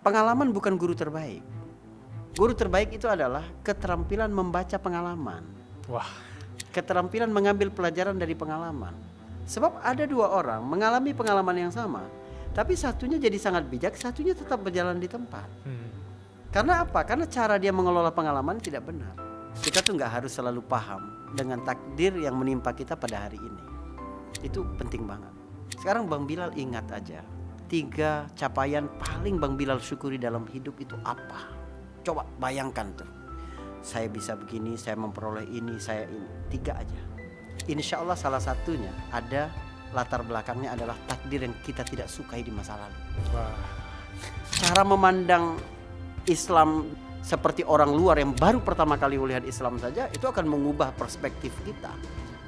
Pengalaman bukan guru terbaik. Guru terbaik itu adalah keterampilan membaca pengalaman. Wah, Keterampilan mengambil pelajaran dari pengalaman. Sebab ada dua orang mengalami pengalaman yang sama, tapi satunya jadi sangat bijak, satunya tetap berjalan di tempat. Karena apa? Karena cara dia mengelola pengalaman tidak benar. Kita tuh nggak harus selalu paham dengan takdir yang menimpa kita pada hari ini. Itu penting banget. Sekarang Bang Bilal ingat aja, 3 capaian paling Bang Bilal syukuri dalam hidup itu apa? Coba bayangkan tuh. Saya bisa begini, saya memperoleh ini, saya ini. 3 aja. Insya Allah salah satunya ada latar belakangnya adalah takdir yang kita tidak sukai di masa lalu. wah, Cara memandang Islam seperti orang luar yang baru pertama kali melihat Islam saja, itu akan mengubah perspektif kita,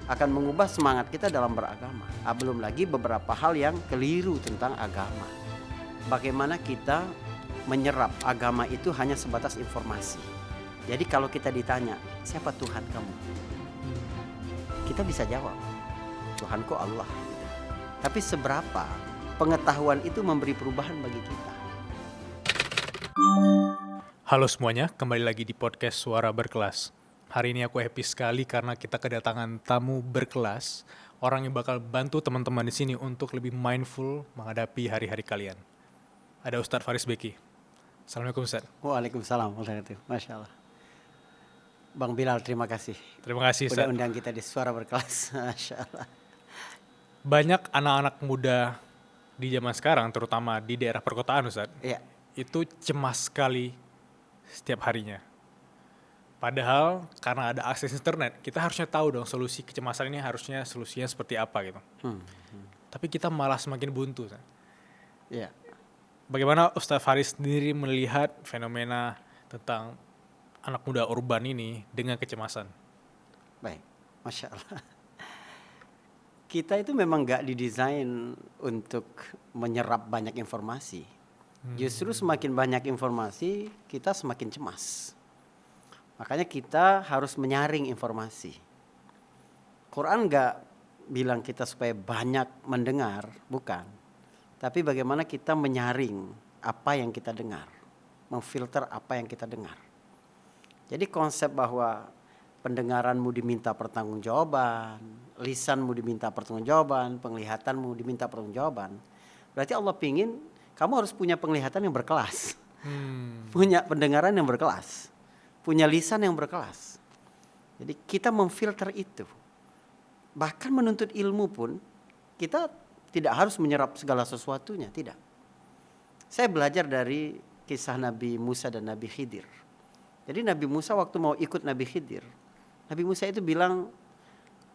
akan mengubah semangat kita dalam beragama. Belum lagi beberapa hal yang keliru tentang agama. Bagaimana kita menyerap agama itu hanya sebatas informasi. Jadi kalau kita ditanya, siapa Tuhan kamu? Kita bisa jawab, Tuhanku Allah. Tapi seberapa pengetahuan itu memberi perubahan bagi kita? halo semuanya, kembali lagi di podcast Suara Berkelas. Hari ini aku happy sekali karena kita kedatangan tamu berkelas, orang yang bakal bantu teman-teman di sini untuk lebih mindful menghadapi hari-hari kalian. Ada Ustadz Faris Beki. Assalamualaikum Ustadz. Waalaikumsalam warahmatullahi wabarakatuh. Masya Allah. Bang Bilal, terima kasih. Terima kasih Udah Ustadz. undang kita di Suara Berkelas. Masya Allah. Banyak anak-anak muda di zaman sekarang, terutama di daerah perkotaan Ustadz, Iya. itu cemas sekali setiap harinya. Padahal karena ada akses internet, kita harusnya tahu dong solusi kecemasan ini harusnya solusinya seperti apa gitu. Tapi kita malah semakin buntu. Ustadz. Iya. Bagaimana Ustadz Faris sendiri melihat fenomena tentang anak muda urban ini dengan kecemasan? Baik. Masya Allah. Kita itu memang gak didesain untuk menyerap banyak informasi. Justru semakin banyak informasi, kita semakin cemas. Makanya kita harus menyaring informasi. Quran gak bilang kita supaya banyak mendengar, bukan. Tapi bagaimana kita menyaring apa yang kita dengar. Memfilter apa yang kita dengar. Jadi konsep bahwa pendengaranmu diminta pertanggungjawaban, lisanmu diminta pertanggungjawaban, penglihatanmu diminta pertanggungjawaban. Berarti Allah pingin kamu harus punya penglihatan yang berkelas. Punya pendengaran yang berkelas. Punya lisan yang berkelas. Jadi kita memfilter itu. Bahkan menuntut ilmu pun kita tidak harus menyerap segala sesuatunya, tidak. Saya belajar dari kisah Nabi Musa dan Nabi Khidir. Jadi Nabi Musa waktu mau ikut Nabi Khidir, Nabi Musa itu bilang,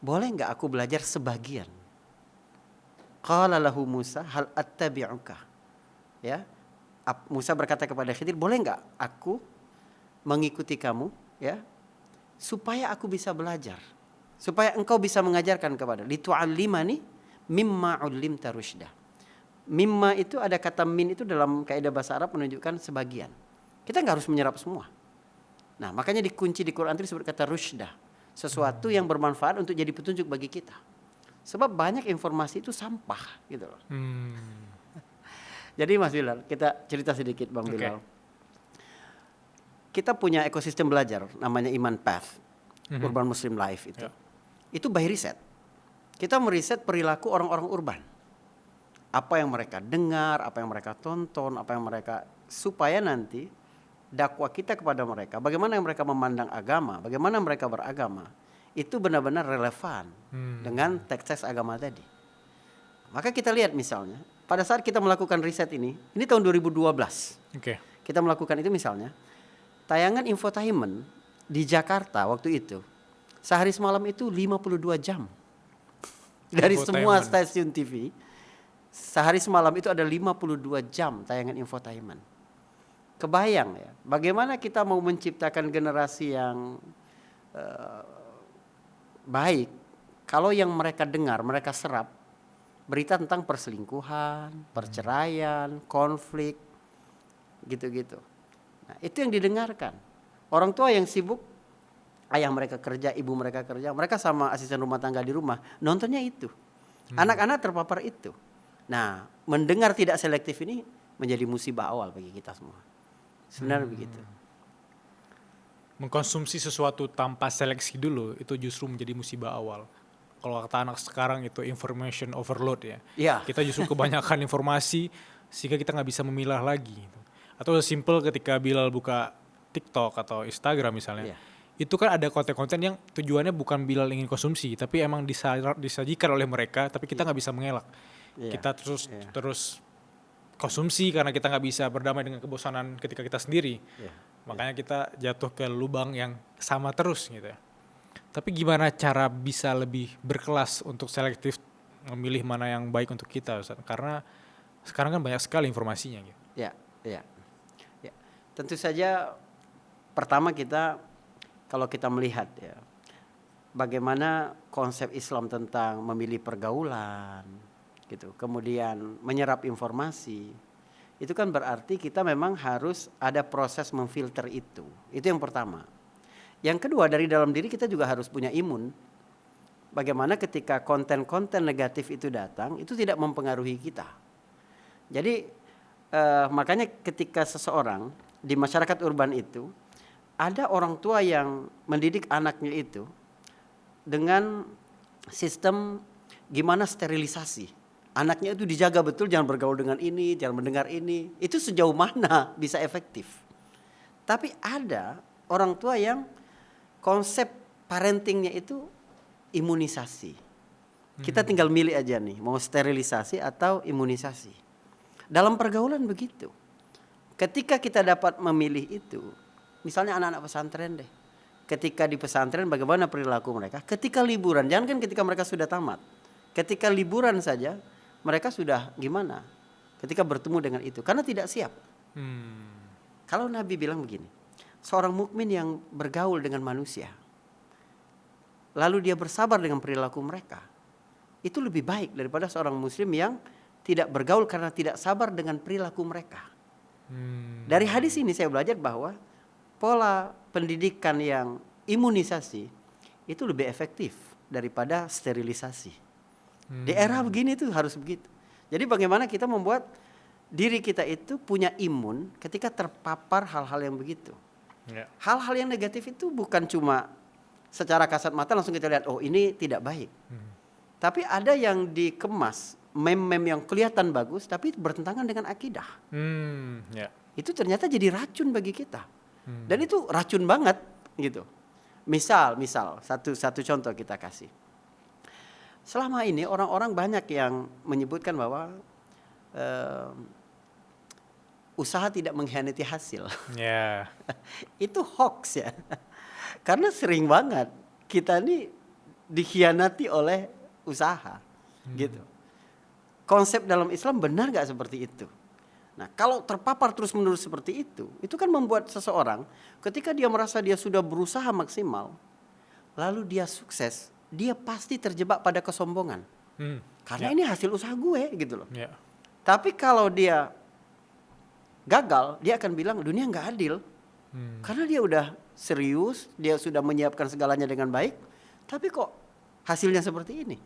boleh enggak aku belajar sebagian? Qala lahu Musa hal attabi'uka. Ya. Musa berkata kepada Khidir, boleh enggak aku mengikuti kamu, ya? Supaya aku bisa belajar. Supaya engkau bisa mengajarkan kepada litu'allimani mimma 'ullimta rusyda. Mimma itu ada kata min itu dalam kaidah bahasa Arab menunjukkan sebagian. Kita enggak harus menyerap semua. Nah, makanya dikunci di Quran itu disebut kata rusyda. Sesuatu yang bermanfaat untuk jadi petunjuk bagi kita. Sebab banyak informasi itu sampah gitu loh. Jadi Mas Bilal, kita cerita sedikit Bang Bilal. Kita punya ekosistem belajar namanya Iman Path, Urban Muslim Life itu. Itu by riset. Kita meriset perilaku orang-orang urban. Apa yang mereka dengar, apa yang mereka tonton, apa yang mereka, supaya nanti dakwah kita kepada mereka, bagaimana mereka memandang agama, bagaimana mereka beragama, itu benar-benar relevan dengan teks-teks agama tadi. Maka kita lihat misalnya, pada saat kita melakukan riset ini tahun 2012. Kita melakukan itu misalnya, tayangan infotainment di Jakarta waktu itu, sehari semalam itu 52 jam. Dari semua stasiun TV, sehari semalam itu ada 52 jam tayangan infotainment. Kebayang ya, bagaimana kita mau menciptakan generasi yang baik kalau yang mereka dengar, mereka serap berita tentang perselingkuhan, perceraian, konflik, gitu-gitu. Nah, itu yang didengarkan. Orang tua yang sibuk, ayah mereka kerja, ibu mereka kerja, mereka sama asisten rumah tangga di rumah, nontonnya itu. Anak-anak terpapar itu. Nah, mendengar tidak selektif ini menjadi musibah awal bagi kita semua. Sebenarnya begitu. Mengkonsumsi sesuatu tanpa seleksi dulu itu justru menjadi musibah awal. Kalau kata anak sekarang itu information overload ya. Iya. Kita justru kebanyakan informasi sehingga kita nggak bisa memilah lagi. Gitu. Atau simple ketika Bilal buka TikTok atau Instagram misalnya. Iya. Itu kan ada konten-konten yang tujuannya bukan Bilal ingin konsumsi, tapi emang disajikan oleh mereka, tapi kita nggak bisa mengelak. Iya. Kita terus konsumsi karena kita nggak bisa berdamai dengan kebosanan ketika kita sendiri. Iya. Makanya kita jatuh ke lubang yang sama terus gitu ya. Tapi gimana cara bisa lebih berkelas untuk selektif memilih mana yang baik untuk kita, Ustaz? Karena sekarang kan banyak sekali informasinya gitu. Ya. Tentu saja pertama kalau kita melihat ya bagaimana konsep Islam tentang memilih pergaulan gitu, kemudian menyerap informasi, itu kan berarti kita memang harus ada proses memfilter itu. Itu yang pertama. Yang kedua, dari dalam diri kita juga harus punya imun. Bagaimana ketika konten-konten negatif itu datang, itu tidak mempengaruhi kita. Jadi makanya ketika seseorang di masyarakat urban itu, ada orang tua yang mendidik anaknya itu dengan sistem gimana sterilisasi. Anaknya itu dijaga betul, jangan bergaul dengan ini, jangan mendengar ini. Itu sejauh mana bisa efektif. Tapi ada orang tua yang konsep parentingnya itu imunisasi. Kita tinggal milih aja nih, mau sterilisasi atau imunisasi. Dalam pergaulan begitu. Ketika kita dapat memilih itu, misalnya anak-anak pesantren deh. Ketika di pesantren bagaimana perilaku mereka? Ketika liburan, jangan kan ketika mereka sudah tamat. Ketika liburan saja, mereka sudah gimana? Ketika bertemu dengan itu, karena tidak siap. Kalau Nabi bilang begini, seorang mukmin yang bergaul dengan manusia, lalu dia bersabar dengan perilaku mereka, itu lebih baik daripada seorang muslim yang tidak bergaul karena tidak sabar dengan perilaku mereka. Dari hadis ini saya belajar bahwa pola pendidikan yang imunisasi itu lebih efektif daripada sterilisasi. Di era begini tuh harus begitu. Jadi bagaimana kita membuat diri kita itu punya imun ketika terpapar hal-hal yang begitu. Hal-hal yang negatif itu bukan cuma secara kasat mata langsung kita lihat, oh ini tidak baik. Tapi ada yang dikemas, meme-meme yang kelihatan bagus tapi bertentangan dengan akidah. Itu ternyata jadi racun bagi kita. Dan itu racun banget gitu. Misal satu contoh kita kasih. Selama ini orang-orang banyak yang menyebutkan bahwa usaha tidak mengkhianati hasil. Itu hoax ya. Karena sering banget kita ini dikhianati oleh usaha gitu. Konsep dalam Islam benar gak seperti itu? Nah, kalau terpapar terus-menerus seperti itu kan membuat seseorang ketika dia merasa dia sudah berusaha maksimal, lalu dia sukses, dia pasti terjebak pada kesombongan. Karena ini hasil usaha gue gitu loh. Tapi kalau dia gagal, dia akan bilang dunia gak adil. Karena dia udah serius, dia sudah menyiapkan segalanya dengan baik, tapi kok hasilnya seperti ini.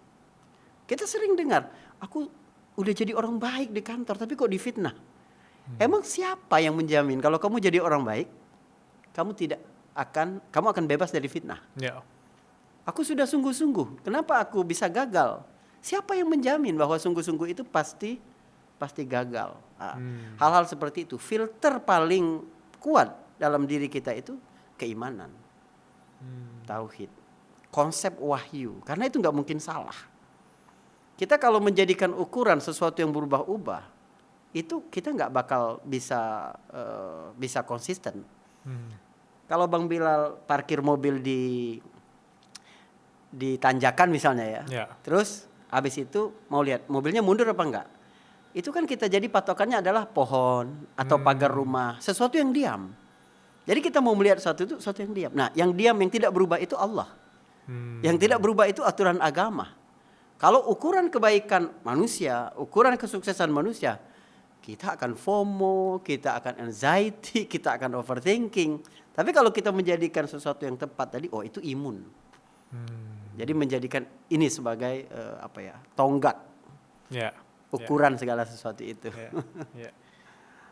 Kita sering dengar, aku udah jadi orang baik di kantor, tapi kok difitnah. Emang siapa yang menjamin kalau kamu jadi orang baik, kamu akan bebas dari fitnah? Aku sudah sungguh-sungguh, kenapa aku bisa gagal? Siapa yang menjamin bahwa sungguh-sungguh itu pasti gagal? Hal-hal seperti itu, filter paling kuat dalam diri kita itu keimanan, tauhid, konsep wahyu. Karena itu nggak mungkin salah. Kita kalau menjadikan ukuran sesuatu yang berubah-ubah, itu kita nggak bakal bisa konsisten. Kalau Bang Bilal parkir mobil di tanjakan misalnya ya. Terus habis itu mau lihat mobilnya mundur apa enggak. Itu kan kita jadi patokannya adalah pohon atau pagar rumah, sesuatu yang diam. Jadi kita mau melihat sesuatu yang diam. Nah, yang diam yang tidak berubah itu Allah. Yang tidak berubah itu aturan agama. Kalau ukuran kebaikan manusia, ukuran kesuksesan manusia, kita akan FOMO, kita akan anxiety, kita akan overthinking. Tapi kalau kita menjadikan sesuatu yang tepat tadi, oh itu imun. Jadi menjadikan ini sebagai tonggak, ukuran segala sesuatu itu.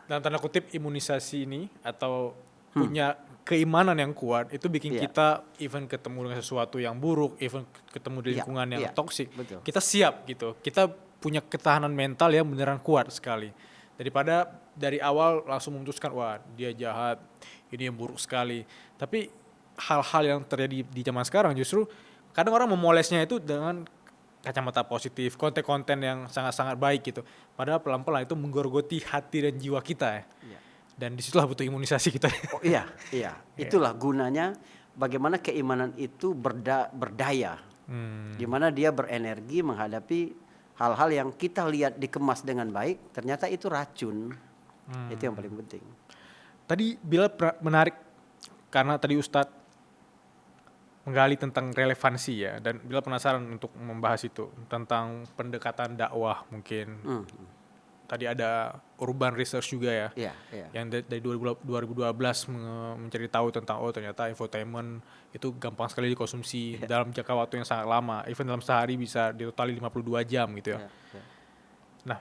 dalam tanda kutip imunisasi ini atau punya keimanan yang kuat itu bikin Iya. kita even ketemu dengan sesuatu yang buruk, even ketemu di Iya, lingkungan yang iya, toksik, betul. kita siap gitu. Kita punya ketahanan mental yang beneran kuat sekali. Daripada dari awal langsung memutuskan wah dia jahat, ini yang buruk sekali. Tapi hal-hal yang terjadi di zaman sekarang justru kadang orang memolesnya itu dengan kacamata positif, konten-konten yang sangat-sangat baik gitu. Padahal pelan-pelan itu menggerogoti hati dan jiwa kita ya. Iya. Dan disitulah butuh imunisasi kita. Oh iya, iya. Itulah gunanya bagaimana keimanan itu berdaya. Gimana dia berenergi menghadapi hal-hal yang kita lihat dikemas dengan baik, ternyata itu racun. Itu yang paling penting. Tadi Bilal menarik karena tadi Ustadz menggali tentang relevansi ya, dan Bilal penasaran untuk membahas itu tentang pendekatan dakwah mungkin. Tadi ada urban research juga ya, Iya, iya. yang dari 2012 mencari tahu tentang ternyata infotainment itu gampang sekali dikonsumsi dalam jangka waktu yang sangat lama, even dalam sehari bisa ditotali 52 jam gitu ya. Iya, iya. Nah,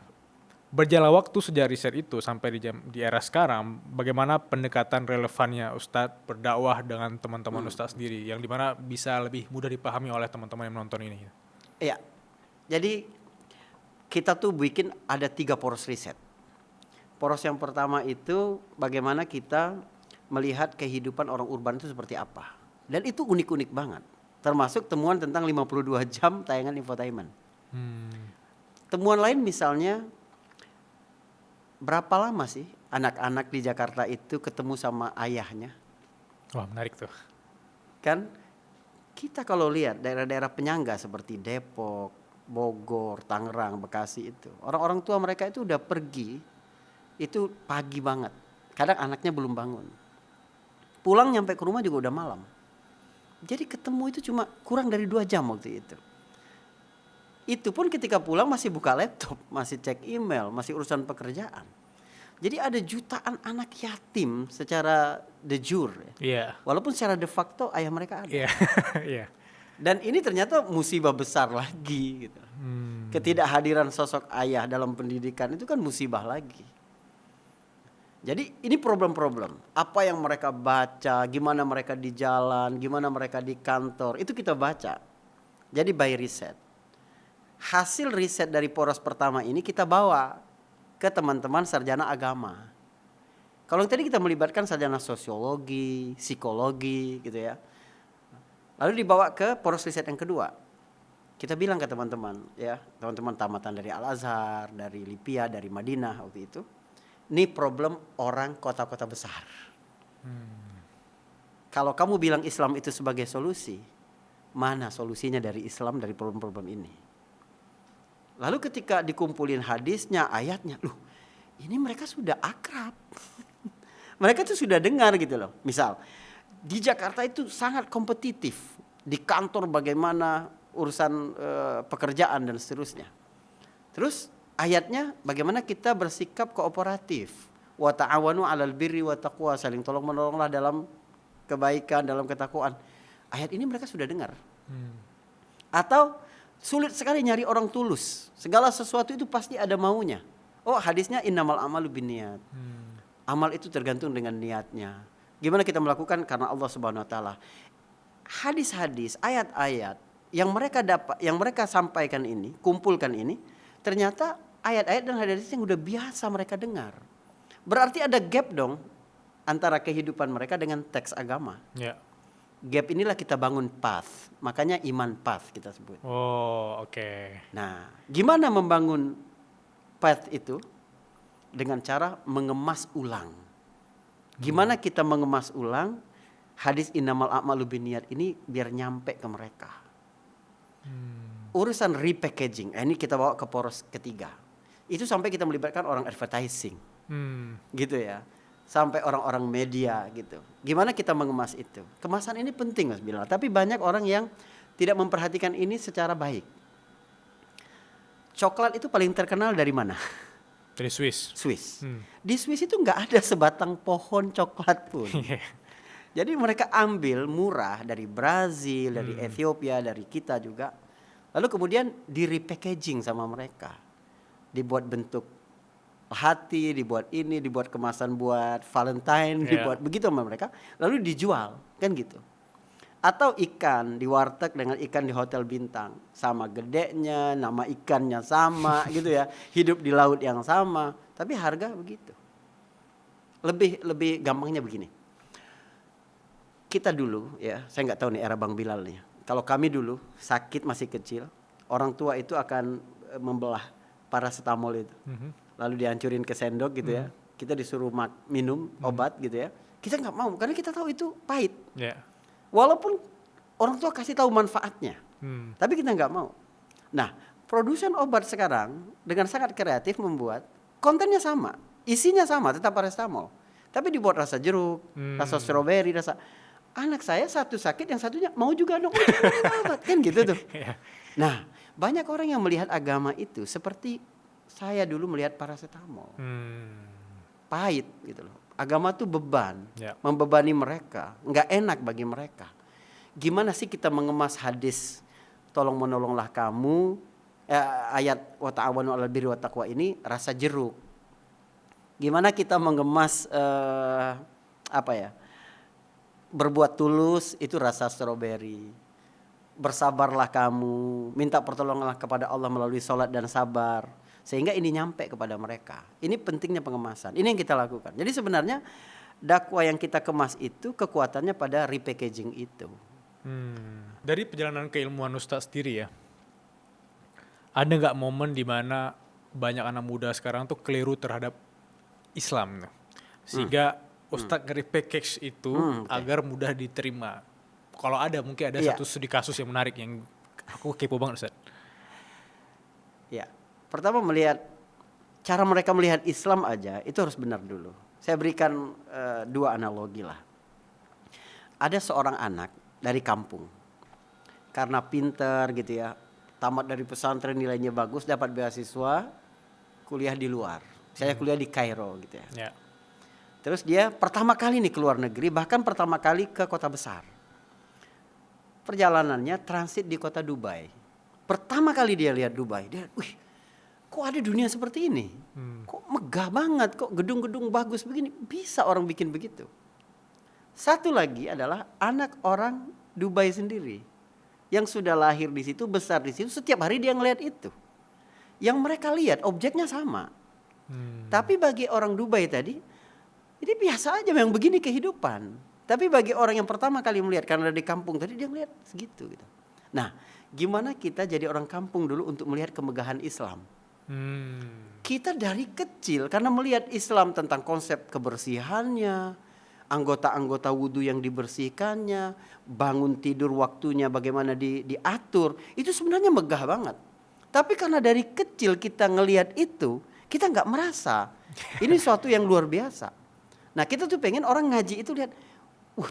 berjalan waktu sejak riset itu sampai di era sekarang, bagaimana pendekatan relevannya Ustadz berdakwah dengan teman-teman Ustadz sendiri, yang dimana bisa lebih mudah dipahami oleh teman-teman yang menonton ini? Iya. Jadi kita tuh bikin ada 3 poros riset. Poros yang pertama itu bagaimana kita melihat kehidupan orang urban itu seperti apa. Dan itu unik-unik banget. Termasuk temuan tentang 52 jam tayangan infotainment. Temuan lain misalnya, berapa lama sih anak-anak di Jakarta itu ketemu sama ayahnya? Wah, menarik tuh. Kan kita kalau lihat daerah-daerah penyangga seperti Depok, Bogor, Tangerang, Bekasi itu, orang-orang tua mereka itu udah pergi itu pagi banget. Kadang anaknya belum bangun. Pulang nyampe ke rumah juga udah malam. Jadi ketemu itu cuma kurang dari 2 jam waktu itu. Itu pun ketika pulang masih buka laptop, masih cek email, masih urusan pekerjaan. Jadi ada jutaan anak yatim secara de jure. Iya. Walaupun secara de facto ayah mereka ada. Iya. Iya. Dan ini ternyata musibah besar lagi gitu. Ketidakhadiran sosok ayah dalam pendidikan itu kan musibah lagi. Jadi ini problem-problem. Apa yang mereka baca, gimana mereka di jalan, gimana mereka di kantor, itu kita baca. Jadi by riset. Hasil riset dari poros pertama ini kita bawa ke teman-teman sarjana agama. Kalau tadi kita melibatkan sarjana sosiologi, psikologi gitu ya. Lalu dibawa ke poros riset yang kedua. Kita bilang ke teman-teman ya, teman-teman tamatan dari Al-Azhar, dari Lipia, dari Madinah waktu itu. Ini problem orang kota-kota besar. Kalau kamu bilang Islam itu sebagai solusi, mana solusinya dari Islam dari problem-problem ini? Lalu ketika dikumpulin hadisnya, ayatnya, loh ini mereka sudah akrab. Mereka tuh sudah dengar gitu loh. Misal, di Jakarta itu sangat kompetitif. Di kantor bagaimana urusan pekerjaan dan seterusnya. Terus ayatnya bagaimana kita bersikap kooperatif. Wa ta'awanu 'alal birri wa taqwa, saling tolong-menolonglah dalam kebaikan, dalam ketakwaan. Ayat ini mereka sudah dengar. Atau sulit sekali nyari orang tulus. Segala sesuatu itu pasti ada maunya. Oh, hadisnya innamal amalu binniyat. Amal itu tergantung dengan niatnya. Gimana kita melakukan? Karena Allah Subhanahu wa taala. Hadis-hadis, ayat-ayat yang mereka dapat, yang mereka sampaikan ini, kumpulkan ini, ternyata ayat-ayat dan hadis yang udah biasa mereka dengar. Berarti ada gap dong antara kehidupan mereka dengan teks agama. Ya. Gap inilah kita bangun path. Makanya iman path kita sebut. Oh, oke. Nah, gimana membangun path itu? Dengan cara mengemas ulang. Gimana kita mengemas ulang hadis innamal a'malu binniyat ini biar nyampe ke mereka. Urusan repackaging, ini kita bawa ke poros ketiga. Itu sampai kita melibatkan orang advertising. Gitu ya. Sampai orang-orang media gitu. Gimana kita mengemas itu? Kemasan ini penting Mas Bilal, tapi banyak orang yang tidak memperhatikan ini secara baik. Coklat itu paling terkenal dari mana? Dari Swiss. Swiss. Di Swiss itu nggak ada sebatang pohon coklat pun. Jadi mereka ambil murah dari Brazil, dari Ethiopia, dari kita juga. Lalu kemudian di repackaging sama mereka. Dibuat bentuk hati, dibuat ini, dibuat kemasan buat Valentine, Iya. dibuat begitu sama mereka, lalu dijual, kan gitu. Atau ikan di warteg dengan ikan di hotel bintang, sama gedenya, nama ikannya sama gitu ya, hidup di laut yang sama, tapi harga begitu. Lebih gampangnya begini. Kita dulu ya, saya nggak tahu nih era Bang Bilal nih. Kalau kami dulu sakit masih kecil, orang tua itu akan membelah paracetamol itu. Lalu dihancurin ke sendok gitu ya. Kita disuruh minum obat gitu ya. Kita nggak mau karena kita tahu itu pahit. Ya. Walaupun orang tua kasih tahu manfaatnya, tapi kita nggak mau. Nah, produsen obat sekarang dengan sangat kreatif membuat kontennya sama, isinya sama, tetap paracetamol. Tapi dibuat rasa jeruk, rasa stroberi, rasa. Anak saya satu sakit, yang satunya mau juga dong obat, kan gitu tuh. Iya. Nah, banyak orang yang melihat agama itu seperti saya dulu melihat paracetamol. Pahit gitu loh. Agama tuh beban, Ya. membebani mereka, nggak enak bagi mereka. Gimana sih kita mengemas hadis tolong menolonglah kamu, ayat wa ta'awanu 'alal birri wat taqwa ini rasa jeruk. Gimana kita mengemas berbuat tulus itu rasa stroberi. Bersabarlah kamu, minta pertolonganlah kepada Allah melalui sholat dan sabar, sehingga ini nyampe kepada mereka. Ini pentingnya pengemasan, ini yang kita lakukan. Jadi sebenarnya dakwah yang kita kemas itu kekuatannya pada repackaging itu. Dari perjalanan keilmuan Ustaz sendiri ya, ada nggak momen di mana banyak anak muda sekarang tuh keliru terhadap Islam, sehingga Ustaz nge-repackage itu agar mudah diterima? Kalau ada, mungkin ada Iya. satu studi kasus yang menarik yang aku kepo banget, Ustaz. Ya, pertama cara mereka melihat Islam aja itu harus benar dulu. Saya berikan 2 analogi lah. Ada seorang anak dari kampung, karena pinter gitu ya, tamat dari pesantren nilainya bagus, dapat beasiswa, kuliah di luar. Saya kuliah di Kairo gitu ya. Ya. Terus dia pertama kali nih ke luar negeri, bahkan pertama kali ke kota besar. Perjalanannya transit di kota Dubai. Pertama kali dia lihat Dubai, dia, wih, kok ada dunia seperti ini? Kok megah banget, kok gedung-gedung bagus begini, bisa orang bikin begitu. Satu lagi adalah anak orang Dubai sendiri, yang sudah lahir di situ, besar di situ, setiap hari dia ngelihat itu. Yang mereka lihat objeknya sama. Tapi bagi orang Dubai tadi, ini biasa aja memang begini kehidupan. Tapi bagi orang yang pertama kali melihat karena di kampung tadi, dia melihat segitu gitu. Nah, gimana kita jadi orang kampung dulu untuk melihat kemegahan Islam? Kita dari kecil karena melihat Islam tentang konsep kebersihannya, anggota-anggota wudhu yang dibersihkannya, bangun tidur waktunya bagaimana diatur, itu sebenarnya megah banget. Tapi karena dari kecil kita ngelihat itu, kita nggak merasa ini suatu yang luar biasa. Nah, kita tuh pengen orang ngaji itu lihat,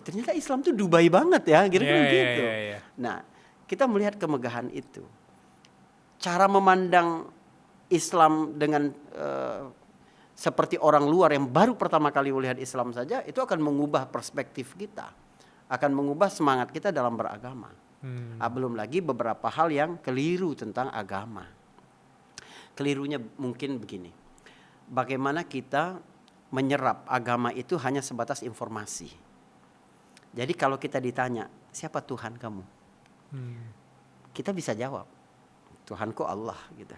ternyata Islam tuh Dubai banget ya, kira-kira gitu. Yeah. Nah, kita melihat kemegahan itu. Cara memandang Islam dengan seperti orang luar yang baru pertama kali melihat Islam saja, itu akan mengubah perspektif kita, akan mengubah semangat kita dalam beragama. Belum lagi beberapa hal yang keliru tentang agama. Kelirunya mungkin begini, bagaimana kita menyerap agama itu hanya sebatas informasi. Jadi kalau kita ditanya, siapa Tuhan kamu? Kita bisa jawab, Tuhanku Allah gitu.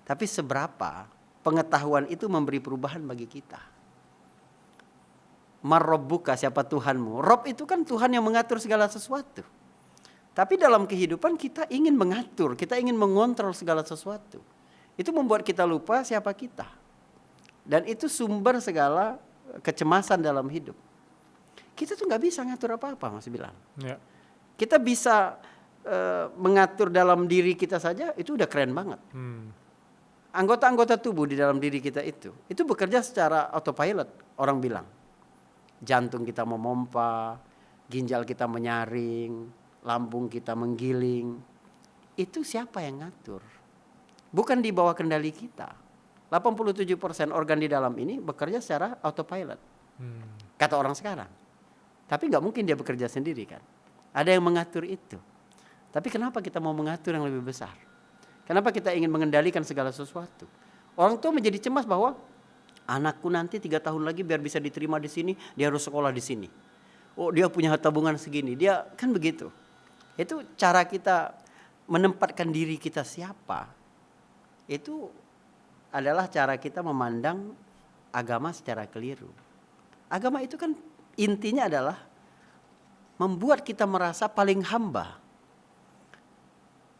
Tapi seberapa pengetahuan itu memberi perubahan bagi kita? Marrabbuka, siapa Tuhanmu? Rob itu kan Tuhan yang mengatur segala sesuatu. Tapi dalam kehidupan kita ingin mengatur, kita ingin mengontrol segala sesuatu. Itu membuat kita lupa siapa kita. Dan itu sumber segala kecemasan dalam hidup. Kita tuh nggak bisa ngatur apa-apa, Mas Bilal. Ya. Kita bisa mengatur dalam diri kita saja, itu udah keren banget. Anggota-anggota tubuh di dalam diri kita itu bekerja secara autopilot, orang bilang. Jantung kita memompa, ginjal kita menyaring, lambung kita menggiling. Itu siapa yang ngatur? Bukan di bawah kendali kita. 87% organ di dalam ini bekerja secara autopilot. Kata orang sekarang. Tapi nggak mungkin dia bekerja sendiri kan. Ada yang mengatur itu. Tapi kenapa kita mau mengatur yang lebih besar? Kenapa kita ingin mengendalikan segala sesuatu? Orang tua menjadi cemas bahwa anakku nanti 3 tahun lagi biar bisa diterima di sini, dia harus sekolah di sini. Oh, dia punya tabungan segini, dia kan begitu. Itu cara kita menempatkan diri kita siapa. Itu adalah cara kita memandang agama secara keliru. Agama itu kan intinya adalah membuat kita merasa paling hamba.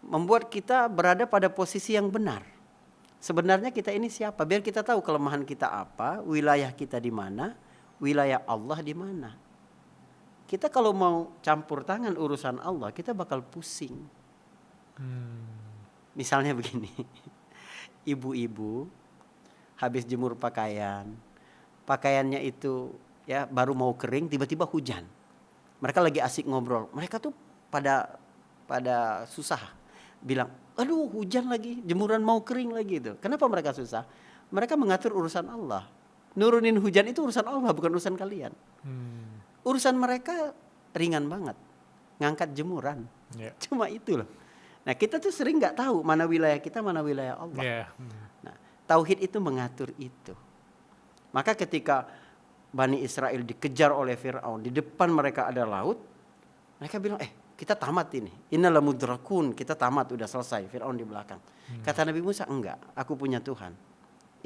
Membuat kita berada pada posisi yang benar. Sebenarnya kita ini siapa? Biar kita tahu kelemahan kita apa, wilayah kita di mana, wilayah Allah di mana. Kita kalau mau campur tangan urusan Allah, kita bakal pusing. Misalnya begini, ibu-ibu habis jemur pakaian, pakaiannya itu ya baru mau kering, tiba-tiba hujan. Mereka lagi asik ngobrol, mereka tuh pada susah, bilang, aduh hujan lagi, jemuran mau kering lagi itu. Kenapa mereka susah? Mereka mengatur urusan Allah. Nurunin hujan itu urusan Allah, bukan urusan kalian. Urusan mereka ringan banget, ngangkat jemuran. Cuma itu loh. Nah kita tuh sering nggak tahu mana wilayah kita, mana wilayah Allah. Nah tauhid itu mengatur itu. Maka ketika Bani Israel dikejar oleh Fir'aun, di depan mereka ada laut, mereka bilang, kita tamat ini. Innala mudrakun, kita tamat, udah selesai. Fir'aun di belakang. Kata Nabi Musa, enggak, aku punya Tuhan.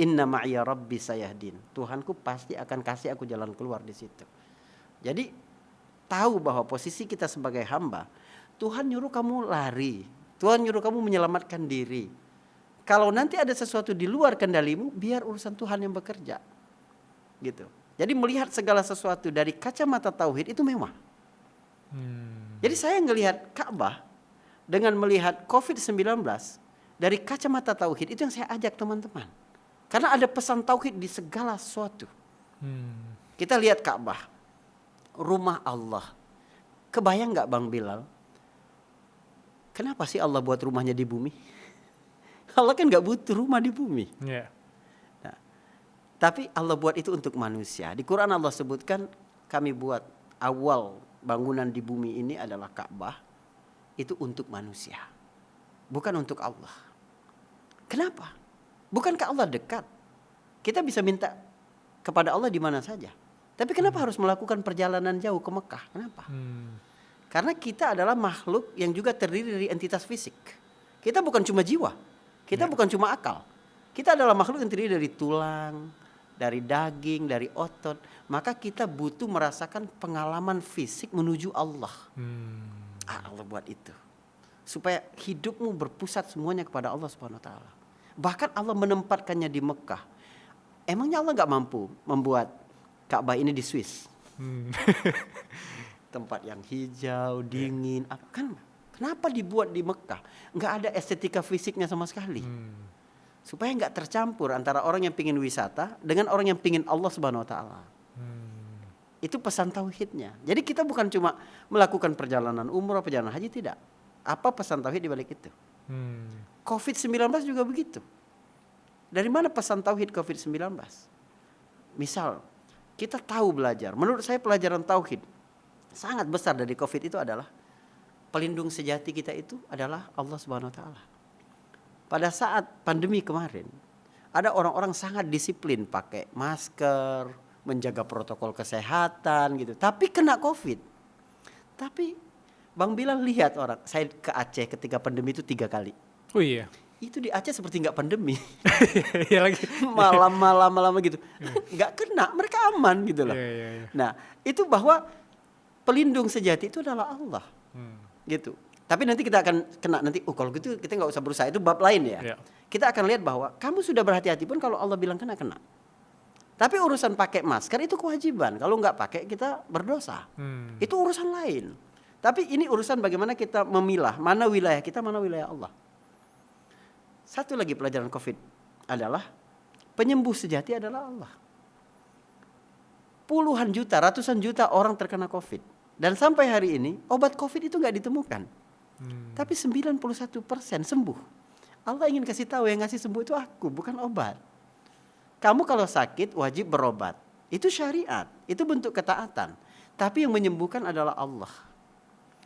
Inna ma'iya rabbi sayahdin. Tuhanku pasti akan kasih aku jalan keluar di situ. Jadi tahu bahwa posisi kita sebagai hamba, Tuhan nyuruh kamu lari, Tuhan nyuruh kamu menyelamatkan diri. Kalau nanti ada sesuatu di luar kendalimu, biar urusan Tuhan yang bekerja. Gitu. Jadi melihat segala sesuatu dari kacamata tauhid itu mewah. Jadi saya ngelihat Ka'bah dengan melihat COVID-19 dari kacamata tauhid, itu yang saya ajak teman-teman. Karena ada pesan tauhid di segala sesuatu. Kita lihat Ka'bah, rumah Allah. Kebayang gak Bang Bilal? Kenapa sih Allah buat rumahnya di bumi? Allah kan gak butuh rumah di bumi. Nah, tapi Allah buat itu untuk manusia. Di Quran Allah sebutkan, kami buat awal bangunan di bumi ini adalah Ka'bah. Itu untuk manusia, bukan untuk Allah. Kenapa? Bukankah Allah dekat? Kita bisa minta kepada Allah di mana saja. Tapi kenapa harus melakukan perjalanan jauh ke Mekah? Kenapa? Karena kita adalah makhluk yang juga terdiri dari entitas fisik. Kita bukan cuma jiwa. Kita bukan cuma akal. Kita adalah makhluk yang terdiri dari tulang, dari daging, dari otot. Maka kita butuh merasakan pengalaman fisik menuju Allah. Allah buat itu. Supaya hidupmu berpusat semuanya kepada Allah Subhanahu wa taala. Bahkan Allah menempatkannya di Mekah. Emangnya Allah gak mampu membuat Ka'bah ini di Swiss? Tempat yang hijau, dingin. Kenapa dibuat di Mekah? Gak ada estetika fisiknya sama sekali. Supaya gak tercampur antara orang yang pingin wisata dengan orang yang pingin Allah Subhanahu wa taala. Itu pesan tauhidnya. Jadi kita bukan cuma melakukan perjalanan umrah, perjalanan haji, tidak. Apa pesan tauhid di balik itu? COVID-19 juga begitu. Dari mana pesan tauhid COVID-19? Misal, kita tahu belajar. Menurut saya pelajaran tauhid sangat besar dari COVID itu adalah pelindung sejati kita itu adalah Allah Subhanahu wa taala. Pada saat pandemi kemarin, ada orang-orang sangat disiplin pakai masker, menjaga protokol kesehatan gitu. Tapi kena COVID. Tapi Bang Bilal lihat orang, saya ke Aceh ketika pandemi itu 3 kali. Oh iya. Itu di Aceh seperti nggak pandemi. Iya lagi. Malam gitu. Nggak kena, mereka aman gitu loh. Nah, itu bahwa pelindung sejati itu adalah Allah. Gitu. Tapi nanti kita akan kena nanti. Kalau gitu kita nggak usah berusaha, itu bab lain ya. Kita akan lihat bahwa kamu sudah berhati-hati pun kalau Allah bilang kena. Tapi urusan pakai masker itu kewajiban. Kalau nggak pakai kita berdosa. Itu urusan lain. Tapi ini urusan bagaimana kita memilah mana wilayah kita, mana wilayah Allah. Satu lagi pelajaran COVID adalah penyembuh sejati adalah Allah. Puluhan juta, ratusan juta orang terkena COVID. Dan sampai hari ini obat COVID itu nggak ditemukan. Tapi 91% sembuh. Allah ingin kasih tahu yang ngasih sembuh itu aku, bukan obat. Kamu kalau sakit wajib berobat. Itu syariat, itu bentuk ketaatan. Tapi yang menyembuhkan adalah Allah.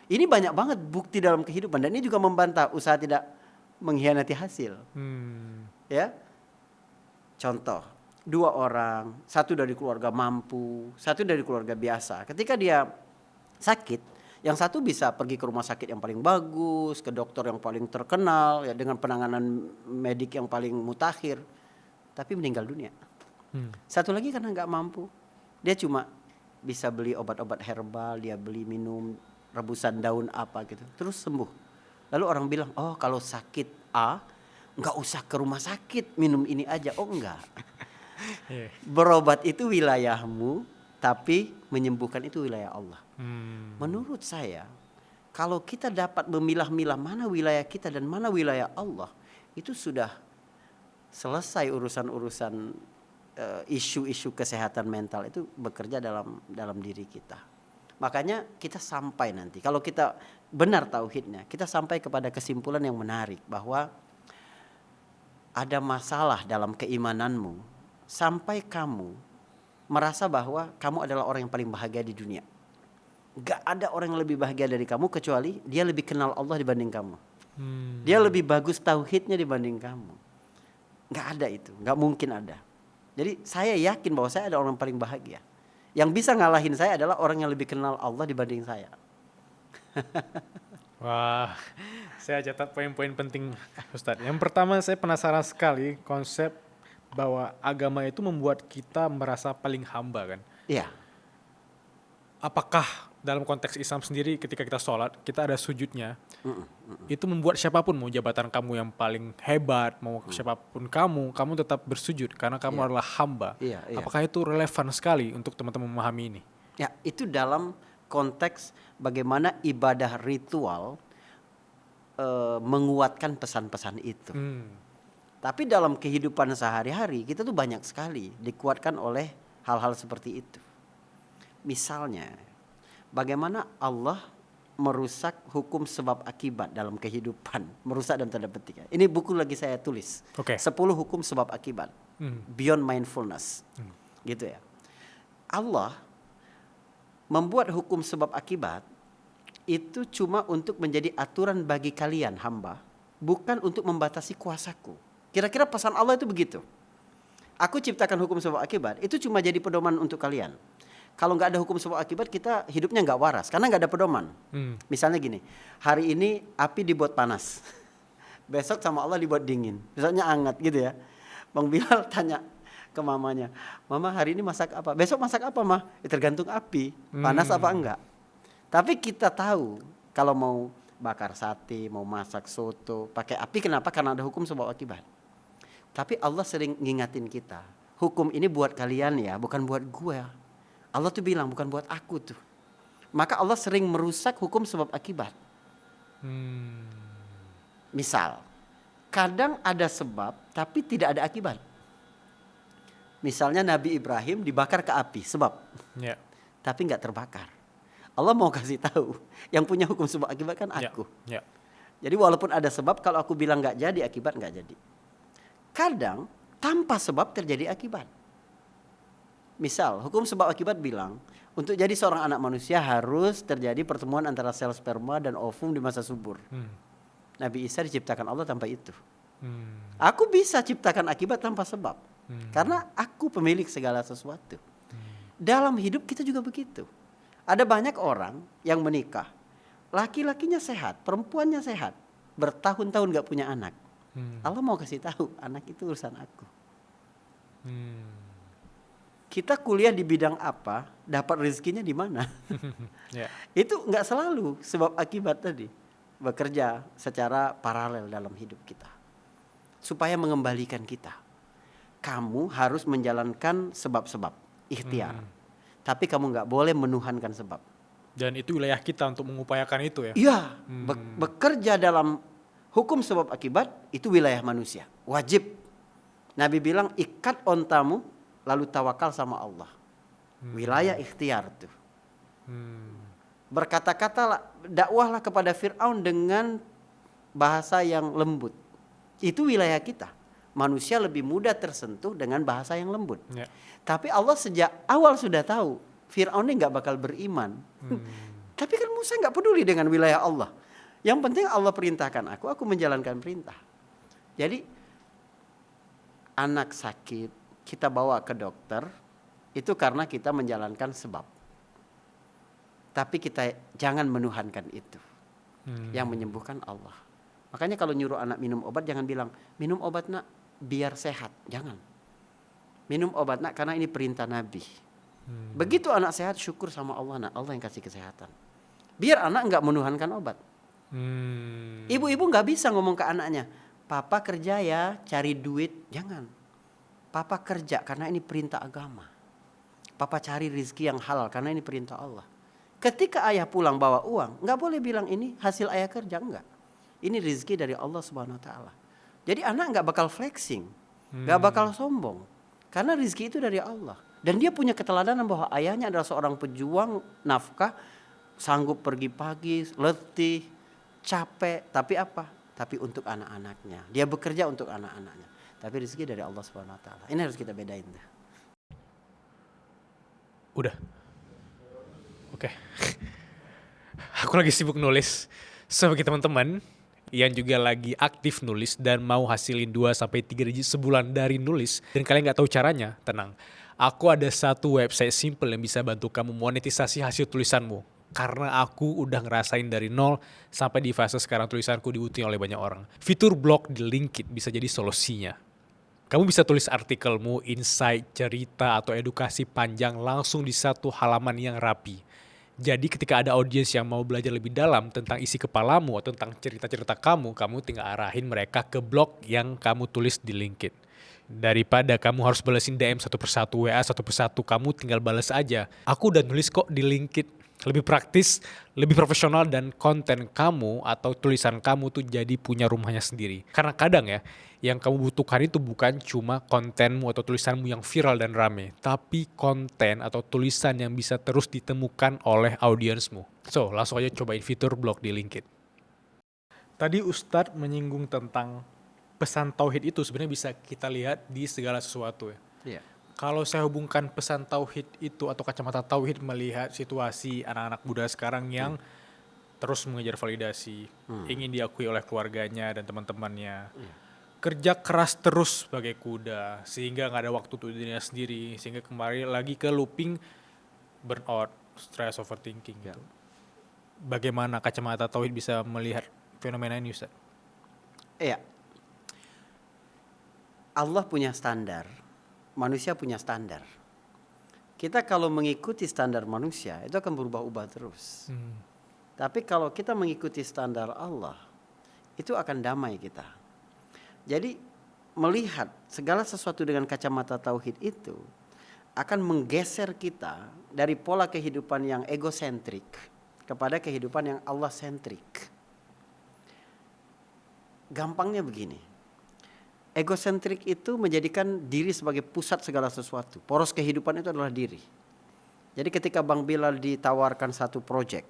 Ini banyak banget bukti dalam kehidupan. Dan ini juga membantah usaha tidak mengkhianati hasil. Ya, Contoh, 2 orang, satu dari keluarga mampu, satu dari keluarga biasa. Ketika dia sakit, yang satu bisa pergi ke rumah sakit yang paling bagus, ke dokter yang paling terkenal, ya dengan penanganan medik yang paling mutakhir, tapi meninggal dunia. Satu lagi karena nggak mampu, dia cuma bisa beli obat-obat herbal, dia beli minum rebusan daun apa gitu, terus sembuh. Lalu orang bilang, oh kalau sakit A, nggak usah ke rumah sakit, minum ini aja. Oh enggak, berobat itu wilayahmu, tapi menyembuhkan itu wilayah Allah. Menurut saya, kalau kita dapat memilah-milah mana wilayah kita dan mana wilayah Allah, itu sudah selesai urusan-urusan isu-isu kesehatan mental itu bekerja dalam diri kita. Makanya kita sampai nanti, kalau kita benar tauhidnya, kita sampai kepada kesimpulan yang menarik bahwa ada masalah dalam keimananmu sampai kamu merasa bahwa kamu adalah orang yang paling bahagia di dunia. Gak ada orang yang lebih bahagia dari kamu kecuali dia lebih kenal Allah dibanding kamu. Dia lebih bagus tauhidnya dibanding kamu. Gak ada itu, gak mungkin ada. Jadi saya yakin bahwa saya ada orang yang paling bahagia. Yang bisa ngalahin saya adalah orang yang lebih kenal Allah dibanding saya. Wah, saya catat poin-poin penting, Ustadz. Yang pertama, saya penasaran sekali konsep bahwa agama itu membuat kita merasa paling hamba kan. Iya. Apakah dalam konteks Islam sendiri ketika kita sholat, kita ada sujudnya, itu membuat siapapun, mau jabatan kamu yang paling hebat, mau siapapun kamu tetap bersujud karena kamu adalah hamba. Iya. Apakah itu relevan sekali untuk teman-teman memahami ini? Ya, itu dalam konteks bagaimana ibadah ritual menguatkan pesan-pesan itu. Tapi dalam kehidupan sehari-hari kita tuh banyak sekali dikuatkan oleh hal-hal seperti itu. Misalnya, bagaimana Allah merusak hukum sebab akibat dalam kehidupan. Merusak dalam tanda petik. Ini buku lagi saya tulis. 10 hukum sebab akibat. Beyond mindfulness. Gitu ya. Allah membuat hukum sebab akibat itu cuma untuk menjadi aturan bagi kalian hamba. Bukan untuk membatasi kuasaku. Kira-kira pesan Allah itu begitu. Aku ciptakan hukum sebab akibat. Itu cuma jadi pedoman untuk kalian. Kalau nggak ada hukum sebab akibat, kita hidupnya nggak waras karena nggak ada pedoman. Misalnya gini, hari ini api dibuat panas, besok sama Allah dibuat dingin, besoknya hangat gitu ya. Bang Bilal tanya ke mamanya, mama hari ini masak apa? Besok masak apa mah? Tergantung api, panas apa enggak. Tapi kita tahu kalau mau bakar sate, mau masak soto, pakai api kenapa? Karena ada hukum sebab akibat. Tapi Allah sering ngingatin kita, hukum ini buat kalian ya, bukan buat gue. Allah tuh bilang bukan buat aku tuh. Maka Allah sering merusak hukum sebab akibat. Misal, kadang ada sebab tapi tidak ada akibat. Misalnya Nabi Ibrahim dibakar ke api, sebab. Tapi nggak terbakar. Allah mau kasih tahu, yang punya hukum sebab akibat kan aku. Jadi walaupun ada sebab, kalau aku bilang nggak jadi, akibat nggak jadi. Kadang tanpa sebab terjadi akibat. Misal, hukum sebab akibat bilang, untuk jadi seorang anak manusia harus terjadi pertemuan antara sel sperma dan ovum di masa subur. Nabi Isa diciptakan Allah tanpa itu. Aku bisa ciptakan akibat tanpa sebab. Karena aku pemilik segala sesuatu. Dalam hidup kita juga begitu. Ada banyak orang yang menikah. Laki-lakinya sehat, perempuannya sehat. Bertahun-tahun gak punya anak. Allah mau kasih tahu, anak itu urusan aku. Kita kuliah di bidang apa, dapat rezekinya di mana? Itu nggak selalu sebab akibat tadi bekerja secara paralel dalam hidup kita, supaya mengembalikan kita. Kamu harus menjalankan sebab-sebab ikhtiar, tapi kamu nggak boleh menuhankan sebab. Dan itu wilayah kita untuk mengupayakan itu ya? Iya, bekerja dalam hukum sebab akibat itu wilayah manusia, wajib. Nabi bilang ikat ontamu lalu tawakal sama Allah. Wilayah ikhtiar tuh. Berkata-kata dakwahlah kepada Fir'aun dengan bahasa yang lembut. Itu wilayah kita. Manusia lebih mudah tersentuh dengan bahasa yang lembut. Tapi Allah sejak awal sudah tahu Fir'aun ini gak bakal beriman. Tapi kan Musa gak peduli dengan wilayah Allah. Yang penting Allah perintahkan aku menjalankan perintah. Jadi anak sakit, kita bawa ke dokter, itu karena kita menjalankan sebab. Tapi kita jangan menuhankan itu. Yang menyembuhkan Allah. Makanya kalau nyuruh anak minum obat, jangan bilang, minum obat nak biar sehat. Jangan. Minum obat nak karena ini perintah Nabi. Begitu anak sehat, syukur sama Allah nak, Allah yang kasih kesehatan. Biar anak enggak menuhankan obat. Ibu-ibu enggak bisa ngomong ke anaknya, papa kerja ya, cari duit. Jangan. Papa kerja karena ini perintah agama. Papa cari rezeki yang halal karena ini perintah Allah. Ketika ayah pulang bawa uang, enggak boleh bilang ini hasil ayah kerja, enggak. Ini rezeki dari Allah Subhanahu wa taala. Jadi anak enggak bakal flexing, enggak bakal sombong. Karena rezeki itu dari Allah. Dan dia punya keteladanan bahwa ayahnya adalah seorang pejuang nafkah, sanggup pergi pagi, letih, capek, tapi apa? Tapi untuk anak-anaknya. Dia bekerja untuk anak-anaknya. Tapi rezeki dari Allah Subhanahu wa taala. Ini harus kita bedain. Udah. Oke. Aku lagi sibuk nulis. Sebagai teman-teman yang juga lagi aktif nulis dan mau hasilin 2-3 digit sebulan dari nulis dan kalian gak tahu caranya, tenang. Aku ada satu website simple yang bisa bantu kamu monetisasi hasil tulisanmu. Karena aku udah ngerasain dari nol sampai di fase sekarang tulisanku dibutuhin oleh banyak orang. Fitur blog di LinkedIn bisa jadi solusinya. Kamu bisa tulis artikelmu, insight, cerita, atau edukasi panjang langsung di satu halaman yang rapi. Jadi ketika ada audiens yang mau belajar lebih dalam tentang isi kepalamu atau tentang cerita-cerita kamu tinggal arahin mereka ke blog yang kamu tulis di LinkedIn. Daripada kamu harus balesin DM satu persatu, WA satu persatu, kamu tinggal balas aja. Aku udah nulis kok di LinkedIn. Lebih praktis, lebih profesional, dan konten kamu atau tulisan kamu tuh jadi punya rumahnya sendiri. Karena kadang ya, yang kamu butuhkan itu bukan cuma kontenmu atau tulisanmu yang viral dan rame, tapi konten atau tulisan yang bisa terus ditemukan oleh audiensmu. So, langsung aja cobain fitur blog di LinkedIn. Tadi Ustadz menyinggung tentang pesan tauhid itu sebenarnya bisa kita lihat di segala sesuatu ya. Iya. Kalau saya hubungkan pesan tauhid itu atau kacamata tauhid melihat situasi anak-anak muda sekarang yang terus mengejar validasi, ingin diakui oleh keluarganya dan teman-temannya. Kerja keras terus sebagai kuda sehingga nggak ada waktu untuk dirinya sendiri, sehingga kembali lagi ke looping burnout, stress, overthinking gitu. Bagaimana kacamata tauhid bisa melihat fenomena ini, Ustaz? Iya. Allah punya standar, manusia punya standar. Kita kalau mengikuti standar manusia itu akan berubah-ubah terus. Tapi kalau kita mengikuti standar Allah, itu akan damai kita. Jadi melihat segala sesuatu dengan kacamata tauhid itu akan menggeser kita dari pola kehidupan yang egosentrik kepada kehidupan yang Allah sentrik. Gampangnya begini. Egosentrik itu menjadikan diri sebagai pusat segala sesuatu. Poros kehidupan itu adalah diri. Jadi ketika Bang Bilal ditawarkan satu proyek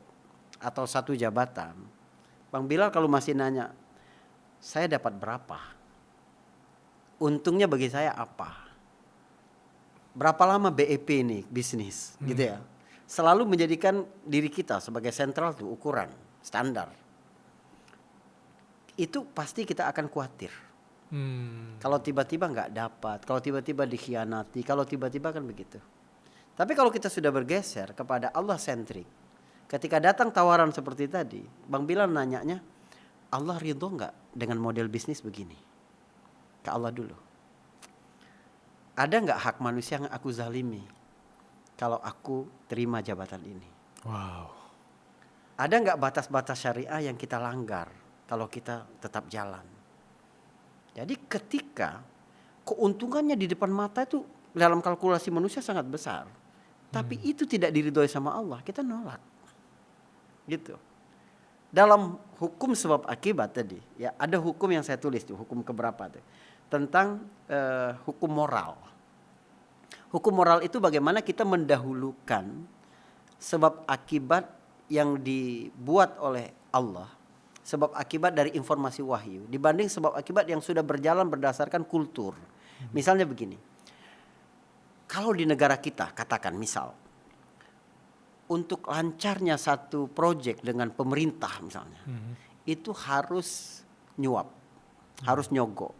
atau satu jabatan, Bang Bilal kalau masih nanya, saya dapat berapa? Untungnya bagi saya apa? Berapa lama BEP ini bisnis, gitu ya? Selalu menjadikan diri kita sebagai sentral tuh ukuran, standar. Itu pasti kita akan khawatir. Kalau tiba-tiba nggak dapat, kalau tiba-tiba dikhianati, kalau tiba-tiba kan begitu. Tapi kalau kita sudah bergeser kepada Allah sentrik, ketika datang tawaran seperti tadi, Bang Bilal nanyanya, Allah ridho nggak dengan model bisnis begini? Ke Allah dulu. Ada nggak hak manusia yang aku zalimi kalau aku terima jabatan ini? Wow. Ada nggak batas-batas syariah yang kita langgar kalau kita tetap jalan? Jadi ketika keuntungannya di depan mata itu dalam kalkulasi manusia sangat besar, tapi itu tidak diridhoi sama Allah, kita nolak. Gitu. Dalam hukum sebab akibat tadi, ya ada hukum yang saya tulis tuh, hukum keberapa tuh, tentang hukum moral. Hukum moral itu bagaimana kita mendahulukan sebab akibat yang dibuat oleh Allah, sebab akibat dari informasi wahyu dibanding sebab akibat yang sudah berjalan berdasarkan kultur. Misalnya begini, kalau di negara kita katakan misal untuk lancarnya satu proyek dengan pemerintah misalnya, itu harus nyuap, harus nyogok.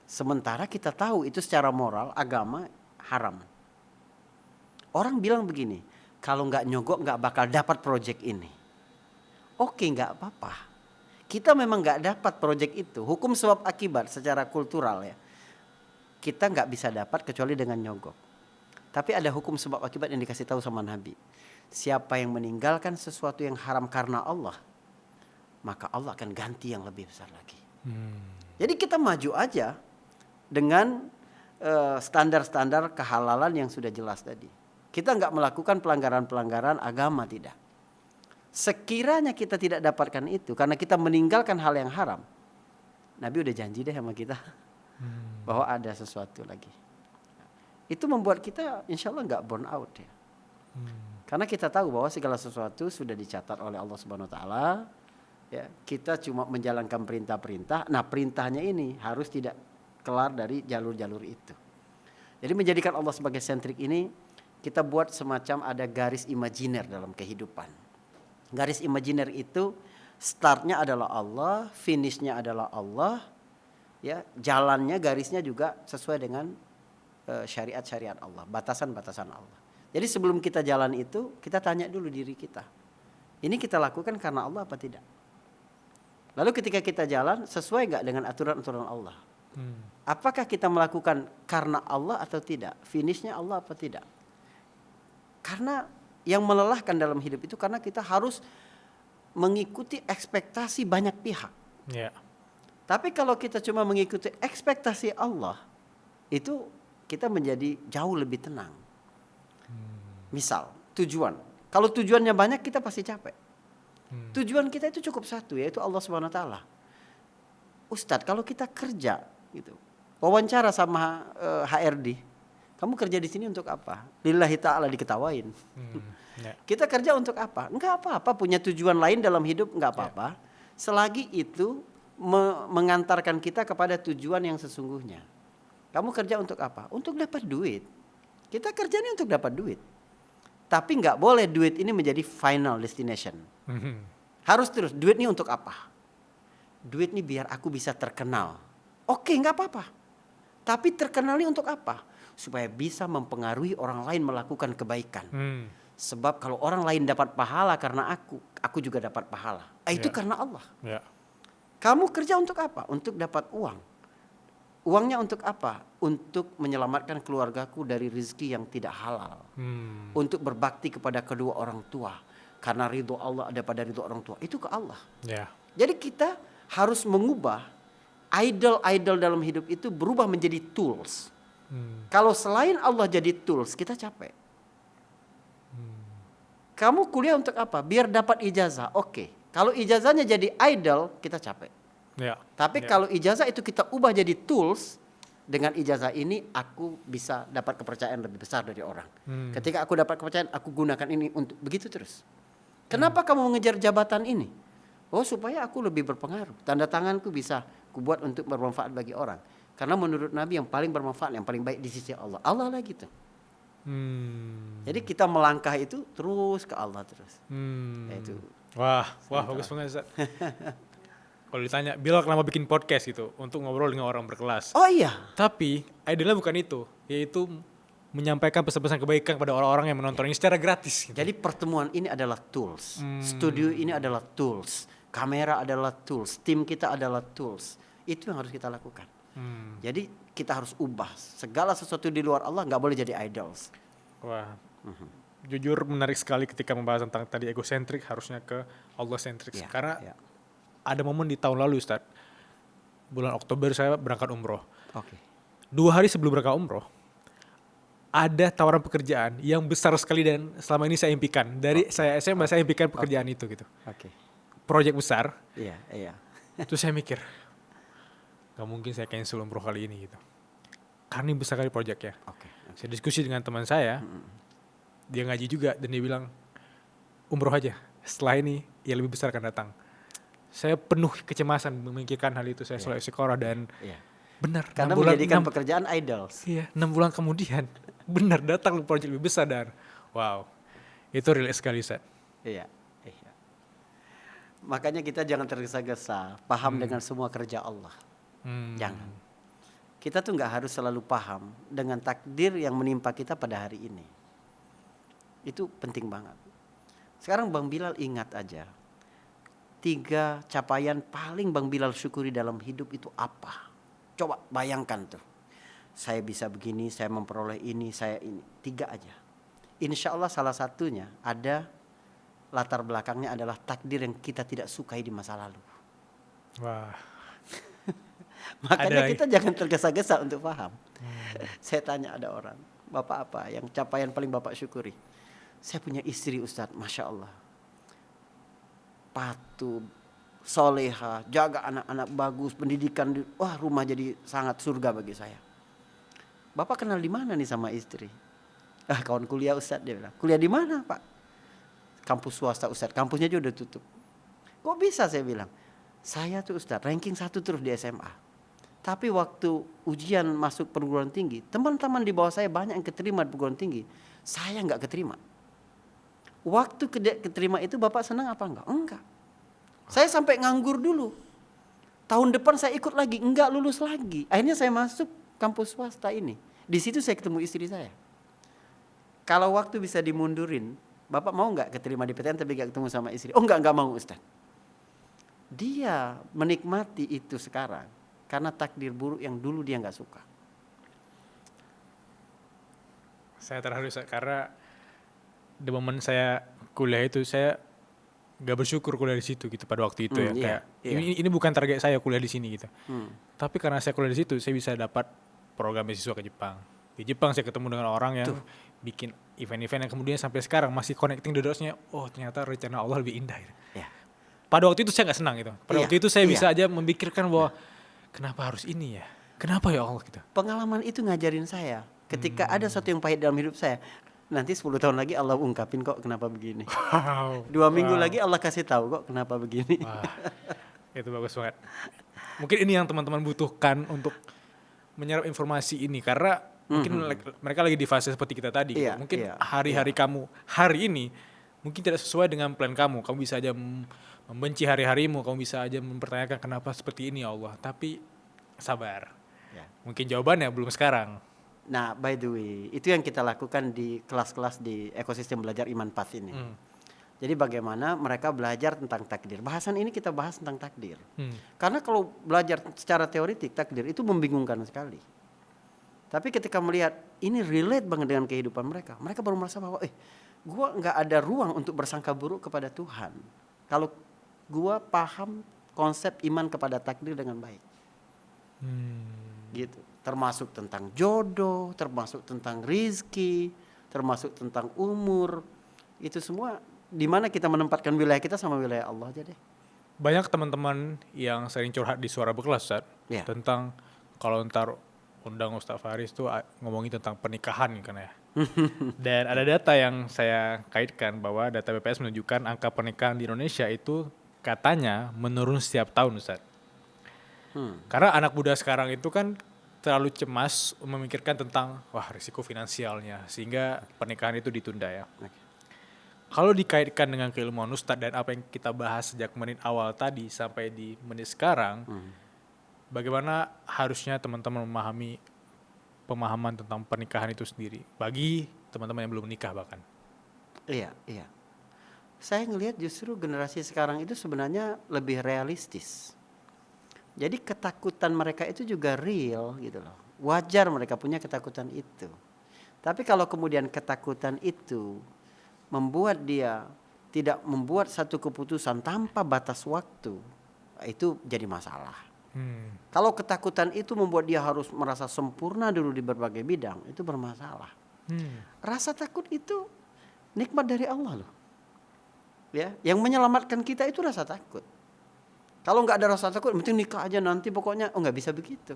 Sementara kita tahu itu secara moral, agama haram. Orang bilang begini, kalau nggak nyogok nggak bakal dapat proyek ini. Oke, nggak apa-apa. Kita memang nggak dapat proyek itu. Hukum sebab akibat secara kultural ya. Kita nggak bisa dapat kecuali dengan nyogok. Tapi ada hukum sebab akibat yang dikasih tahu sama Nabi. Siapa yang meninggalkan sesuatu yang haram karena Allah, maka Allah akan ganti yang lebih besar lagi. Jadi kita maju aja dengan standar-standar kehalalan yang sudah jelas tadi. Kita nggak melakukan pelanggaran-pelanggaran agama, tidak. Sekiranya kita tidak dapatkan itu karena kita meninggalkan hal yang haram, Nabi udah janji deh sama kita bahwa ada sesuatu lagi. Itu membuat kita insya Allah nggak burn out ya. Karena kita tahu bahwa segala sesuatu sudah dicatat oleh Allah Subhanahu Wa Taala. Ya, kita cuma menjalankan perintah-perintah. Nah, perintahnya ini harus tidak kelar dari jalur-jalur itu. Jadi menjadikan Allah sebagai sentrik ini, kita buat semacam ada garis imajiner dalam kehidupan. Garis imajiner itu startnya adalah Allah, finishnya adalah Allah. Ya, jalannya, garisnya juga sesuai dengan syariat-syariat Allah, batasan-batasan Allah. Jadi sebelum kita jalan itu, kita tanya dulu diri kita. Ini kita lakukan karena Allah apa tidak? Lalu ketika kita jalan, sesuai nggak dengan aturan-aturan Allah? Apakah kita melakukan karena Allah atau tidak? Finishnya Allah apa tidak? Karena yang melelahkan dalam hidup itu karena kita harus mengikuti ekspektasi banyak pihak. Yeah. Tapi kalau kita cuma mengikuti ekspektasi Allah, itu kita menjadi jauh lebih tenang. Misal, tujuan. Kalau tujuannya banyak kita pasti capek. Tujuan kita itu cukup satu, yaitu Allah Subhanahu Wa Taala. Ustadz, kalau kita kerja gitu, wawancara sama HRD, kamu kerja di sini untuk apa? Lillahi ta'ala, diketawain. Kita kerja untuk apa? Enggak apa-apa, punya tujuan lain dalam hidup enggak apa-apa. Selagi itu mengantarkan kita kepada tujuan yang sesungguhnya. Kamu kerja untuk apa? Untuk dapat duit. Kita kerjanya untuk dapat duit. Tapi nggak boleh duit ini menjadi final destination. Harus terus, duit ini untuk apa? Duit ini biar aku bisa terkenal. Oke, nggak apa-apa. Tapi terkenal ini untuk apa? Supaya bisa mempengaruhi orang lain melakukan kebaikan. Sebab kalau orang lain dapat pahala karena aku juga dapat pahala. Itu karena Allah. Kamu kerja untuk apa? Untuk dapat uang. Uangnya untuk apa? Untuk menyelamatkan keluargaku dari rezeki yang tidak halal. Untuk berbakti kepada kedua orang tua. Karena ridho Allah ada pada ridho orang tua. Itu ke Allah. Jadi kita harus mengubah idol-idol dalam hidup itu berubah menjadi tools. Kalau selain Allah jadi tools, kita capek. Kamu kuliah untuk apa? Biar dapat ijazah. Oke. Kalau ijazahnya jadi idol, kita capek. Tapi kalau ijazah itu kita ubah jadi tools, dengan ijazah ini aku bisa dapat kepercayaan lebih besar dari orang. Ketika aku dapat kepercayaan, aku gunakan ini untuk begitu terus. Kenapa kamu mengejar jabatan ini? Oh, supaya aku lebih berpengaruh. Tanda tanganku bisa kubuat untuk bermanfaat bagi orang. Karena menurut Nabi yang paling bermanfaat, yang paling baik di sisi Allah. Allah lah gitu. Jadi kita melangkah itu terus ke Allah terus. Itu. Wah, bagus banget Ustaz. Kalau ditanya, Bilal kenapa bikin podcast gitu? Untuk ngobrol dengan orang berkelas. Oh iya. Tapi, idealnya bukan itu. Yaitu menyampaikan pesan-pesan kebaikan kepada orang-orang yang menonton ini secara gratis. Gitu. Jadi pertemuan ini adalah tools. Studio ini adalah tools. Kamera adalah tools. Tim kita adalah tools. Itu yang harus kita lakukan. Jadi kita harus ubah. Segala sesuatu di luar Allah gak boleh jadi idols. Wah. Jujur menarik sekali ketika membahas tentang tadi egosentrik harusnya ke Allah-sentrik. Karena ada momen di tahun lalu Ustaz, bulan Oktober saya berangkat umroh. 2 hari sebelum berangkat umroh, ada tawaran pekerjaan yang besar sekali dan selama ini saya impikan. Dari saya SMA saya impikan pekerjaan itu gitu. Proyek besar. Iya. Terus saya mikir, gak mungkin saya cancel umroh kali ini gitu. Karena ini besar kali proyeknya. Saya diskusi dengan teman saya, dia ngaji juga dan dia bilang, umroh aja. Setelah ini ya lebih besar akan datang. Saya penuh kecemasan memikirkan hal itu. Saya selalu istiqorah dan benar. Karena menjadikan pekerjaan idols. 6 bulan kemudian benar datang proyek lebih besar dan wow, itu relate sekali Ustaz. Iya. Makanya kita jangan tergesa-gesa, paham dengan semua kerja Allah. Jangan. Kita tuh nggak harus selalu paham dengan takdir yang menimpa kita pada hari ini. Itu penting banget. Sekarang Bang Bilal ingat aja, 3 capaian paling Bang Bilal syukuri dalam hidup itu apa? Coba bayangkan tuh. Saya bisa begini, saya memperoleh ini, saya ini. 3 aja. Insya Allah salah satunya ada latar belakangnya adalah takdir yang kita tidak sukai di masa lalu. Wah. Makanya Ada kita jangan tergesa-gesa untuk paham. Saya tanya ada orang, Bapak apa yang capaian paling Bapak syukuri? Saya punya istri Ustadz, Masya Allah. Patuh, soleha, jaga anak-anak bagus, pendidikan. Wah, rumah jadi sangat surga bagi saya. Bapak kenal di mana nih sama istri? Kawan kuliah Ustadz, dia bilang. Kuliah di mana Pak? Kampus swasta Ustadz, kampusnya juga udah tutup. Kok bisa, saya bilang. Saya tuh Ustadz ranking 1 terus di SMA. Tapi waktu ujian masuk perguruan tinggi, teman-teman di bawah saya banyak yang keterima di perguruan tinggi. Saya nggak keterima. Waktu keterima itu Bapak senang apa enggak? Enggak. Saya sampai nganggur dulu. Tahun depan saya ikut lagi, enggak lulus lagi. Akhirnya saya masuk kampus swasta ini. Di situ saya ketemu istri saya. Kalau waktu bisa dimundurin, Bapak mau nggak keterima di PTN tapi nggak ketemu sama istri? Oh nggak mau Ustaz. Dia menikmati itu sekarang karena takdir buruk yang dulu dia nggak suka. Saya terharu karena di momen saya kuliah itu saya nggak bersyukur kuliah di situ gitu pada waktu itu ya. Kayak ini bukan target saya kuliah di sini gitu. Tapi karena saya kuliah di situ saya bisa dapat program beasiswa ke Jepang. Di Jepang saya ketemu dengan orang yang bikin event-event yang kemudian sampai sekarang masih connecting the dots-nya. Oh ternyata rencana Allah lebih indah. Gitu. Ya. Pada waktu itu saya nggak senang gitu. Pada waktu itu saya bisa aja memikirkan bahwa kenapa harus ini ya? Kenapa ya Allah gitu? Pengalaman itu ngajarin saya. Ketika ada sesuatu yang pahit dalam hidup saya, nanti 10 tahun lagi Allah ungkapin kok kenapa begini. Wow. 2 minggu lagi Allah kasih tahu kok kenapa begini. Wah, itu bagus banget. Mungkin ini yang teman-teman butuhkan untuk menyerap informasi ini karena mungkin mereka lagi di fase seperti kita tadi. Gitu. Mungkin hari-hari kamu hari ini mungkin tidak sesuai dengan plan kamu. Kamu bisa aja membenci hari-harimu, kamu bisa aja mempertanyakan kenapa seperti ini ya Allah. Tapi sabar. Ya. Mungkin jawabannya belum sekarang. Nah, by the way, itu yang kita lakukan di kelas-kelas di ekosistem belajar Iman Path ini. Jadi bagaimana mereka belajar tentang takdir. Bahasan ini kita bahas tentang takdir. Karena kalau belajar secara teoritik takdir itu membingungkan sekali. Tapi ketika melihat ini relate banget dengan kehidupan mereka, mereka baru merasa bahwa gua nggak ada ruang untuk bersangka buruk kepada Tuhan. Kalau gua paham konsep iman kepada takdir dengan baik. Gitu. Termasuk tentang jodoh, termasuk tentang rizki, termasuk tentang umur. Itu semua di mana kita menempatkan wilayah kita sama wilayah Allah aja deh. Banyak teman-teman yang sering curhat di Suara Berkelas Ustaz, tentang kalau ntar undang Ustaz Faris tuh ngomongin tentang pernikahan kan ya. Dan ada data yang saya kaitkan bahwa data BPS menunjukkan angka pernikahan di Indonesia itu katanya menurun setiap tahun Ustaz. Karena anak muda sekarang itu kan terlalu cemas memikirkan tentang risiko finansialnya sehingga pernikahan itu ditunda ya. Kalau dikaitkan dengan keilmuan Ustadz dan apa yang kita bahas sejak menit awal tadi sampai di menit sekarang, bagaimana harusnya teman-teman memahami pemahaman tentang pernikahan itu sendiri bagi teman-teman yang belum menikah bahkan? Iya. Saya ngelihat justru generasi sekarang itu sebenarnya lebih realistis. Jadi ketakutan mereka itu juga real gitu loh. Wajar mereka punya ketakutan itu. Tapi kalau kemudian ketakutan itu membuat dia tidak membuat satu keputusan tanpa batas waktu, itu jadi masalah. Kalau ketakutan itu membuat dia harus merasa sempurna dulu di berbagai bidang, itu bermasalah. Rasa takut itu nikmat dari Allah loh. Ya, yang menyelamatkan kita itu rasa takut. Kalau nggak ada rasa takut, penting nikah aja nanti pokoknya. Nggak bisa begitu.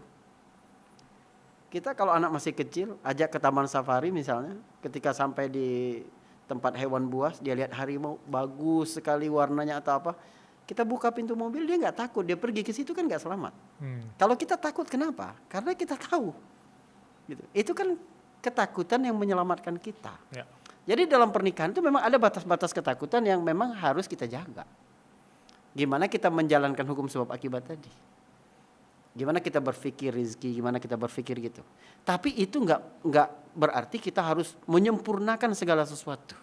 Kita kalau anak masih kecil, ajak ke taman safari misalnya, ketika sampai di tempat hewan buas, dia lihat harimau bagus sekali warnanya atau apa, kita buka pintu mobil dia nggak takut, dia pergi ke situ kan nggak selamat. Kalau kita takut kenapa? Karena kita tahu. Gitu. Itu kan ketakutan yang menyelamatkan kita. Ya. Jadi dalam pernikahan itu memang ada batas-batas ketakutan yang memang harus kita jaga. Gimana kita menjalankan hukum sebab akibat tadi. Gimana kita berpikir rezeki, gimana kita berpikir gitu. Tapi itu nggak berarti kita harus menyempurnakan segala sesuatu.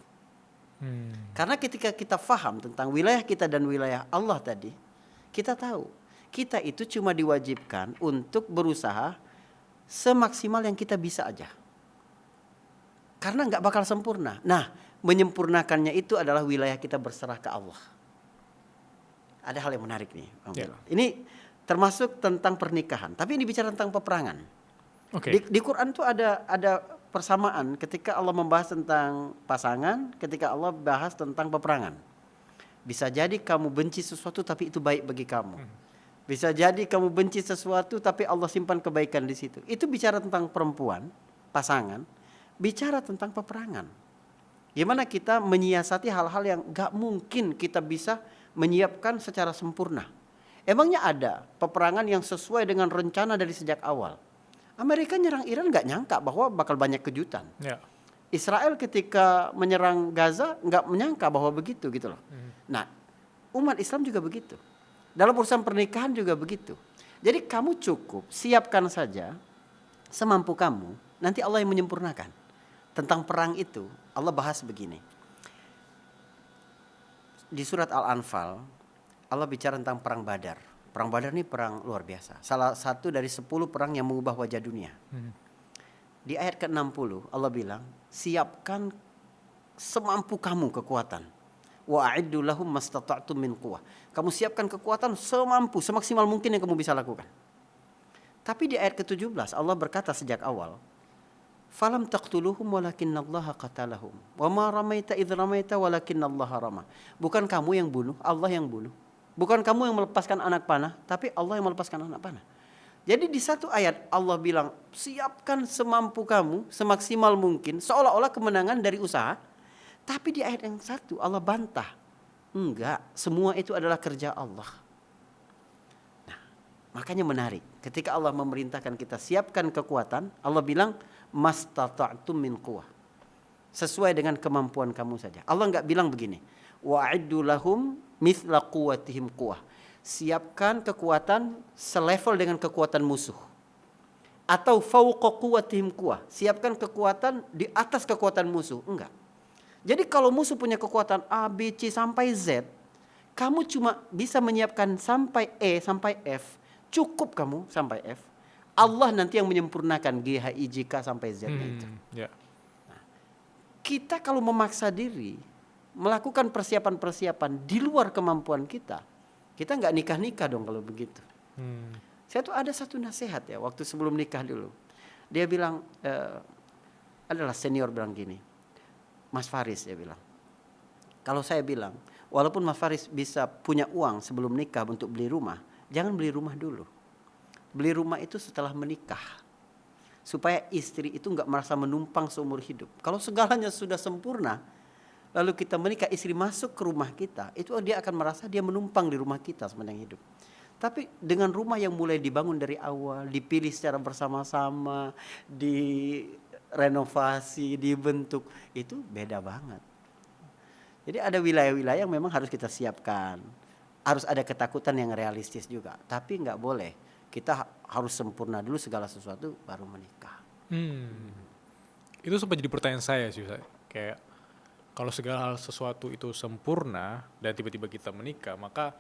Karena ketika kita faham tentang wilayah kita dan wilayah Allah tadi, kita tahu kita itu cuma diwajibkan untuk berusaha semaksimal yang kita bisa aja. Karena nggak bakal sempurna. Nah, menyempurnakannya itu adalah wilayah kita berserah ke Allah. Ada hal yang menarik nih, Bang Bilal. Ini termasuk tentang pernikahan, tapi ini bicara tentang peperangan. Di Quran tuh ada persamaan ketika Allah membahas tentang pasangan, ketika Allah bahas tentang peperangan. Bisa jadi kamu benci sesuatu tapi itu baik bagi kamu. Bisa jadi kamu benci sesuatu tapi Allah simpan kebaikan di situ. Itu bicara tentang perempuan, pasangan, bicara tentang peperangan. Gimana kita menyiasati hal-hal yang gak mungkin kita bisa menyiapkan secara sempurna. Emangnya ada peperangan yang sesuai dengan rencana dari sejak awal? Amerika nyerang Iran gak nyangka bahwa bakal banyak kejutan. Israel ketika menyerang Gaza gak menyangka bahwa begitu gitu loh. Nah, umat Islam juga begitu. Dalam urusan pernikahan juga begitu. Jadi kamu cukup siapkan saja semampu kamu, nanti Allah yang menyempurnakan. Tentang perang itu Allah bahas begini. Di surat Al-Anfal Allah bicara tentang perang Badar. Perang Badar ini perang luar biasa. Salah satu dari 10 perang yang mengubah wajah dunia. Di ayat ke-60 Allah bilang, siapkan semampu kamu kekuatan. Wa a'iddu lahum mastata'tum min quwwah. Kamu siapkan kekuatan semampu, semaksimal mungkin yang kamu bisa lakukan. Tapi di ayat ke-17 Allah berkata sejak awal, falam taqtuluhum walakinallaha qatalahum. Wa ma ramaita idh ramaita walakinallaha rama. Bukan kamu yang bunuh, Allah yang bunuh. Bukan kamu yang melepaskan anak panah, tapi Allah yang melepaskan anak panah. Jadi di satu ayat Allah bilang, siapkan semampu kamu, semaksimal mungkin, seolah-olah kemenangan dari usaha. Tapi di ayat yang satu Allah bantah. Enggak, semua itu adalah kerja Allah. Nah, makanya menarik. Ketika Allah memerintahkan kita siapkan kekuatan, Allah bilang, mastata'tum min quwwah. Sesuai dengan kemampuan kamu saja. Allah enggak bilang begini, wa'iddu lahum mithla quwwatihim quwwah. Siapkan kekuatan selevel dengan kekuatan musuh. Atau fauqa quwwatihim quwwah. Siapkan kekuatan di atas kekuatan musuh. Enggak. Jadi kalau musuh punya kekuatan A, B, C sampai Z, kamu cuma bisa menyiapkan sampai E, sampai F. Cukup kamu sampai F. Allah nanti yang menyempurnakan G, H, I, J, K sampai Z-nya itu. Nah, kita kalau memaksa diri melakukan persiapan-persiapan di luar kemampuan kita nggak nikah-nikah dong kalau begitu. Saya tuh ada satu nasihat ya waktu sebelum nikah dulu. Dia bilang, adalah senior bilang gini, Mas Faris dia bilang, kalau saya bilang, walaupun Mas Faris bisa punya uang sebelum nikah untuk beli rumah, jangan beli rumah dulu. Beli rumah itu setelah menikah. Supaya istri itu nggak merasa menumpang seumur hidup. Kalau segalanya sudah sempurna, lalu kita menikah, istri masuk ke rumah kita, itu dia akan merasa dia menumpang di rumah kita sepanjang hidup. Tapi dengan rumah yang mulai dibangun dari awal, dipilih secara bersama-sama, direnovasi, dibentuk, itu beda banget. Jadi ada wilayah-wilayah yang memang harus kita siapkan. Harus ada ketakutan yang realistis juga. Tapi nggak boleh kita harus sempurna dulu segala sesuatu baru menikah. Itu sempat jadi pertanyaan saya sih, kayak kalau segala sesuatu itu sempurna dan tiba-tiba kita menikah, maka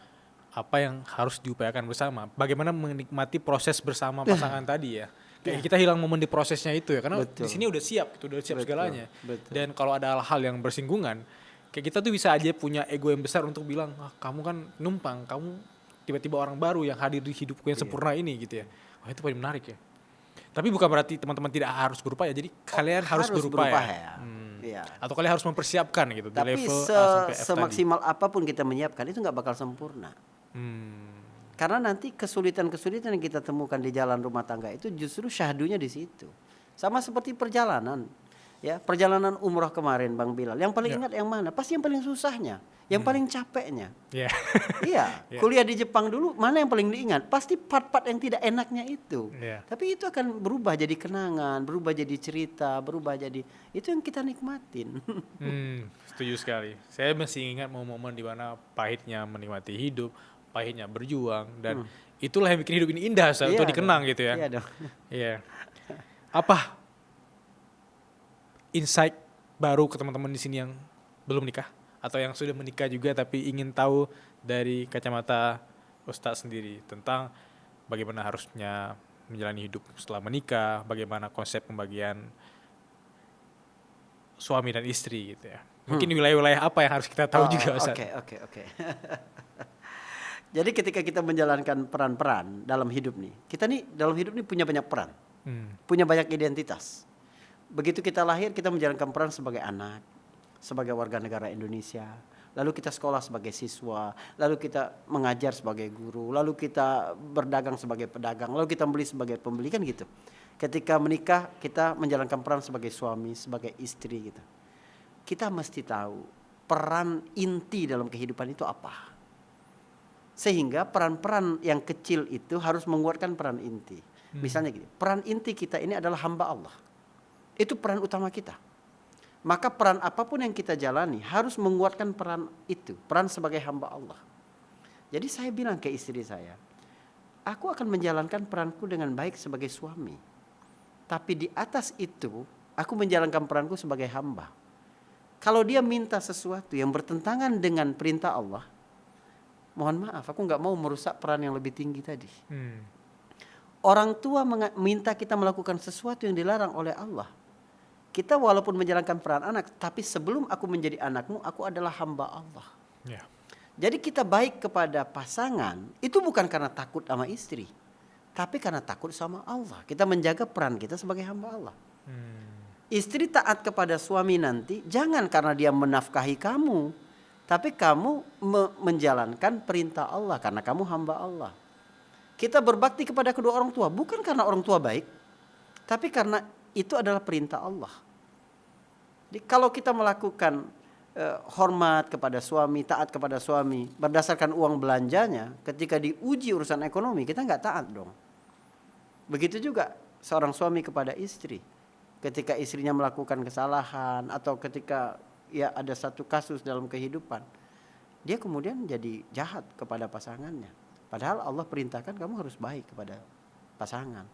apa yang harus diupayakan bersama? Bagaimana menikmati proses bersama pasangan tadi ya? Kayak kita hilang momen di prosesnya itu ya, karena di sini udah siap, segalanya. Dan kalau ada hal-hal yang bersinggungan, kayak kita tuh bisa aja punya ego yang besar untuk bilang, kamu kan numpang, kamu tiba-tiba orang baru yang hadir di hidupku yang sempurna ini gitu ya. Wah, itu paling menarik ya. Tapi bukan berarti teman-teman tidak harus berupaya, jadi kalian harus berupaya. Ya. Atau kalian harus mempersiapkan gitu. Tapi di level A sampai F semaksimal apapun kita menyiapkan itu nggak bakal sempurna. Karena nanti kesulitan-kesulitan yang kita temukan di jalan rumah tangga itu justru syahdunya di situ. Sama seperti perjalanan. Ya, perjalanan umroh kemarin Bang Bilal. Yang paling ingat yang mana? Pasti yang paling susahnya, yang paling capeknya. Iya, kuliah di Jepang dulu mana yang paling diingat? Pasti part-part yang tidak enaknya itu. Tapi itu akan berubah jadi kenangan, berubah jadi cerita, berubah jadi itu yang kita nikmatin. Setuju sekali. Saya masih ingat momen-momen di mana pahitnya menikmati hidup, pahitnya berjuang, dan itulah yang bikin hidup ini indah Ustaz, untuk dikenang dong. gitu ya. Iya dong. Iya. Apa insight baru ke teman-teman di sini yang belum nikah atau yang sudah menikah juga tapi ingin tahu dari kacamata Ustadz sendiri tentang bagaimana harusnya menjalani hidup setelah menikah, bagaimana konsep pembagian suami dan istri gitu ya. Mungkin wilayah-wilayah apa yang harus kita tahu juga Ustadz. Oke. Jadi ketika kita menjalankan peran-peran dalam hidup nih, kita nih dalam hidup nih punya banyak peran, punya banyak identitas. Begitu kita lahir, kita menjalankan peran sebagai anak, sebagai warga negara Indonesia. Lalu kita sekolah sebagai siswa, lalu kita mengajar sebagai guru, lalu kita berdagang sebagai pedagang, lalu kita beli sebagai pembeli, kan gitu. Ketika menikah, kita menjalankan peran sebagai suami, sebagai istri gitu. Kita mesti tahu peran inti dalam kehidupan itu apa. Sehingga peran-peran yang kecil itu harus menguatkan peran inti. Misalnya gini, peran inti kita ini adalah hamba Allah. Itu peran utama kita. Maka peran apapun yang kita jalani harus menguatkan peran itu, peran sebagai hamba Allah. Jadi saya bilang ke istri saya, aku akan menjalankan peranku dengan baik sebagai suami. Tapi di atas itu, aku menjalankan peranku sebagai hamba. Kalau dia minta sesuatu yang bertentangan dengan perintah Allah, mohon maaf, aku nggak mau merusak peran yang lebih tinggi tadi. Orang tua minta kita melakukan sesuatu yang dilarang oleh Allah. Kita walaupun menjalankan peran anak, tapi sebelum aku menjadi anakmu, aku adalah hamba Allah. Yeah. Jadi kita baik kepada pasangan, itu bukan karena takut sama istri, tapi karena takut sama Allah. Kita menjaga peran kita sebagai hamba Allah. Istri taat kepada suami nanti, jangan karena dia menafkahi kamu, tapi kamu menjalankan perintah Allah karena kamu hamba Allah. Kita berbakti kepada kedua orang tua bukan karena orang tua baik, tapi karena itu adalah perintah Allah. Jadi kalau kita melakukan hormat kepada suami, taat kepada suami berdasarkan uang belanjanya, ketika diuji urusan ekonomi kita nggak taat dong. Begitu juga seorang suami kepada istri, ketika istrinya melakukan kesalahan atau ketika ya ada satu kasus dalam kehidupan, dia kemudian jadi jahat kepada pasangannya. Padahal Allah perintahkan kamu harus baik kepada pasangan.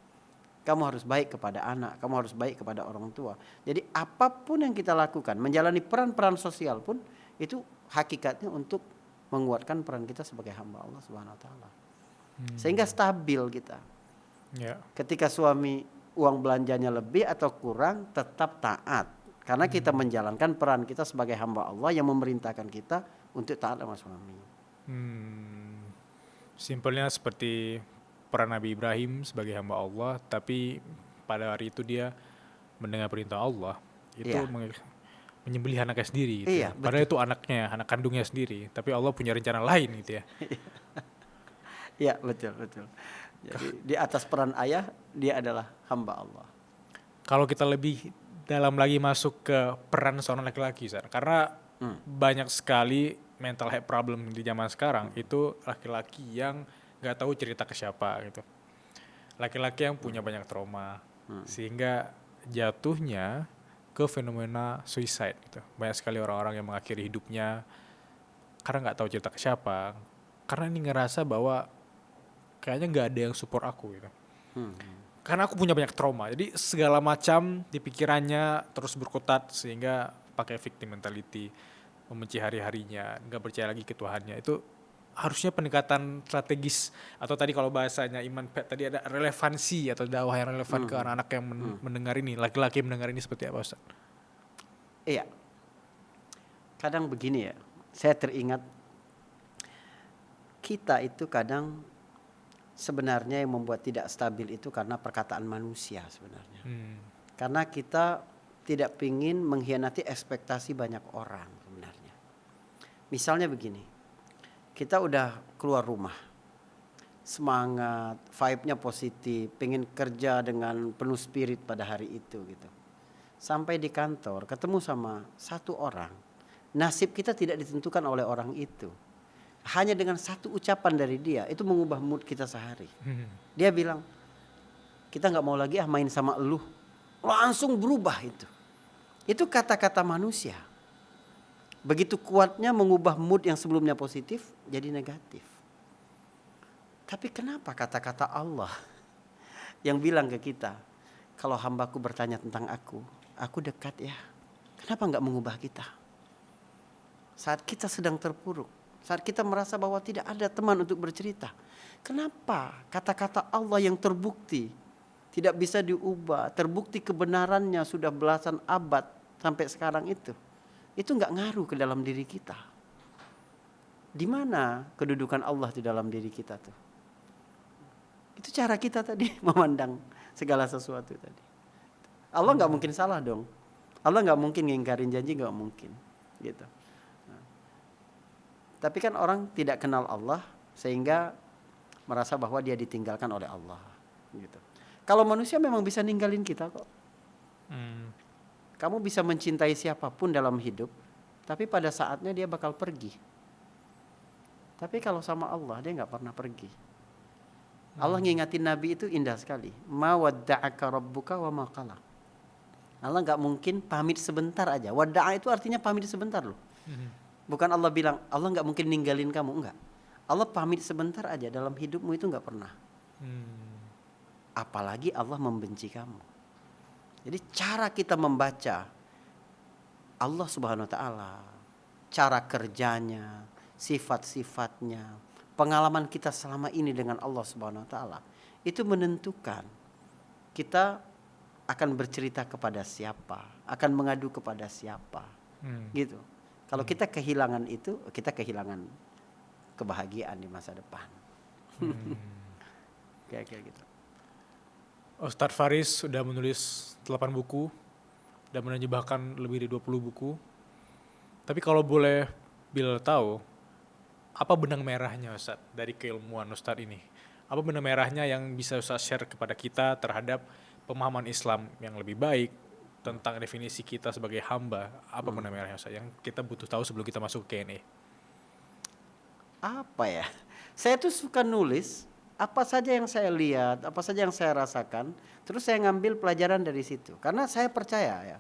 Kamu harus baik kepada anak, kamu harus baik kepada orang tua. Jadi apapun yang kita lakukan, menjalani peran-peran sosial pun itu hakikatnya untuk menguatkan peran kita sebagai hamba Allah Subhanahu wa taala. Sehingga stabil kita. Yeah. Ketika suami uang belanjanya lebih atau kurang tetap taat. Karena kita menjalankan peran kita sebagai hamba Allah yang memerintahkan kita untuk taat sama suami. Simpelnya seperti peran Nabi Ibrahim sebagai hamba Allah, tapi pada hari itu dia mendengar perintah Allah, itu menyembelih anaknya sendiri gitu. Iya, Padahal itu anaknya, anak kandungnya sendiri, tapi Allah punya rencana lain gitu ya. Iya, betul. Jadi di atas peran ayah, dia adalah hamba Allah. Kalau kita lebih dalam lagi masuk ke peran seorang laki-laki, karena banyak sekali mental health problem di zaman sekarang itu laki-laki yang nggak tahu cerita ke siapa gitu. Laki-laki yang punya banyak trauma sehingga jatuhnya ke fenomena suicide gitu. Banyak sekali orang-orang yang mengakhiri hidupnya karena nggak tahu cerita ke siapa. Karena ini ngerasa bahwa kayaknya nggak ada yang support aku gitu. Karena aku punya banyak trauma. Jadi segala macam di pikirannya terus berkutat sehingga pakai victim mentality, membenci hari-harinya, nggak percaya lagi ke Tuhannya. Itu harusnya pendekatan strategis atau tadi kalau bahasanya Iman tadi ada relevansi atau dakwah yang relevan ke anak-anak yang mendengar ini, laki-laki yang mendengar ini seperti apa Ustaz? Iya. Kadang begini ya, saya teringat kita itu kadang sebenarnya yang membuat tidak stabil itu karena perkataan manusia sebenarnya. Karena kita tidak ingin mengkhianati ekspektasi banyak orang sebenarnya. Misalnya begini, kita udah keluar rumah, semangat, vibe-nya positif, pengen kerja dengan penuh spirit pada hari itu gitu. Sampai di kantor ketemu sama satu orang, nasib kita tidak ditentukan oleh orang itu. Hanya dengan satu ucapan dari dia itu mengubah mood kita sehari. Dia bilang, kita nggak mau lagi main sama elu, langsung berubah itu. Itu kata-kata manusia. Begitu kuatnya mengubah mood yang sebelumnya positif jadi negatif. Tapi kenapa kata-kata Allah yang bilang ke kita, kalau hambaku bertanya tentang aku dekat ya. Kenapa nggak mengubah kita? Saat kita sedang terpuruk, saat kita merasa bahwa tidak ada teman untuk bercerita. Kenapa kata-kata Allah yang terbukti tidak bisa diubah, terbukti kebenarannya sudah belasan abad sampai sekarang itu nggak ngaruh ke dalam diri kita. Di mana kedudukan Allah di dalam diri kita tuh? Itu cara kita tadi memandang segala sesuatu tadi. Allah nggak mungkin salah dong. Allah nggak mungkin ngingkarin janji, nggak mungkin, gitu. Nah, tapi kan orang tidak kenal Allah sehingga merasa bahwa dia ditinggalkan oleh Allah, gitu. Kalau manusia memang bisa ninggalin kita kok. Kamu bisa mencintai siapapun dalam hidup, tapi pada saatnya dia bakal pergi. Tapi kalau sama Allah dia nggak pernah pergi. Allah ngingatin Nabi itu indah sekali. Ma wadda'aka rabbuka wa ma qala. Allah nggak mungkin pamit sebentar aja. Wadda'a itu artinya pamit sebentar loh. Bukan Allah bilang Allah nggak mungkin ninggalin kamu, enggak. Allah pamit sebentar aja dalam hidupmu itu nggak pernah. Apalagi Allah membenci kamu. Jadi cara kita membaca Allah Subhanahu wa taala, cara kerjanya, sifat-sifatnya, pengalaman kita selama ini dengan Allah Subhanahu wa taala, itu menentukan kita akan bercerita kepada siapa, akan mengadu kepada siapa, gitu. Kalau kita kehilangan itu, kita kehilangan kebahagiaan di masa depan. Kayak gitu. Ustadz Faris sudah menulis 8 buku dan menerjemahkan lebih dari 20 buku. Tapi kalau boleh Bil tahu, apa benang merahnya Ustadz dari keilmuan Ustadz ini? Apa benang merahnya yang bisa Ustadz share kepada kita terhadap pemahaman Islam yang lebih baik tentang definisi kita sebagai hamba? Apa benang merahnya Ustadz yang kita butuh tahu sebelum kita masuk ke Q&A? Apa ya? Saya tuh suka nulis apa saja yang saya lihat, apa saja yang saya rasakan, terus saya ngambil pelajaran dari situ. Karena saya percaya ya,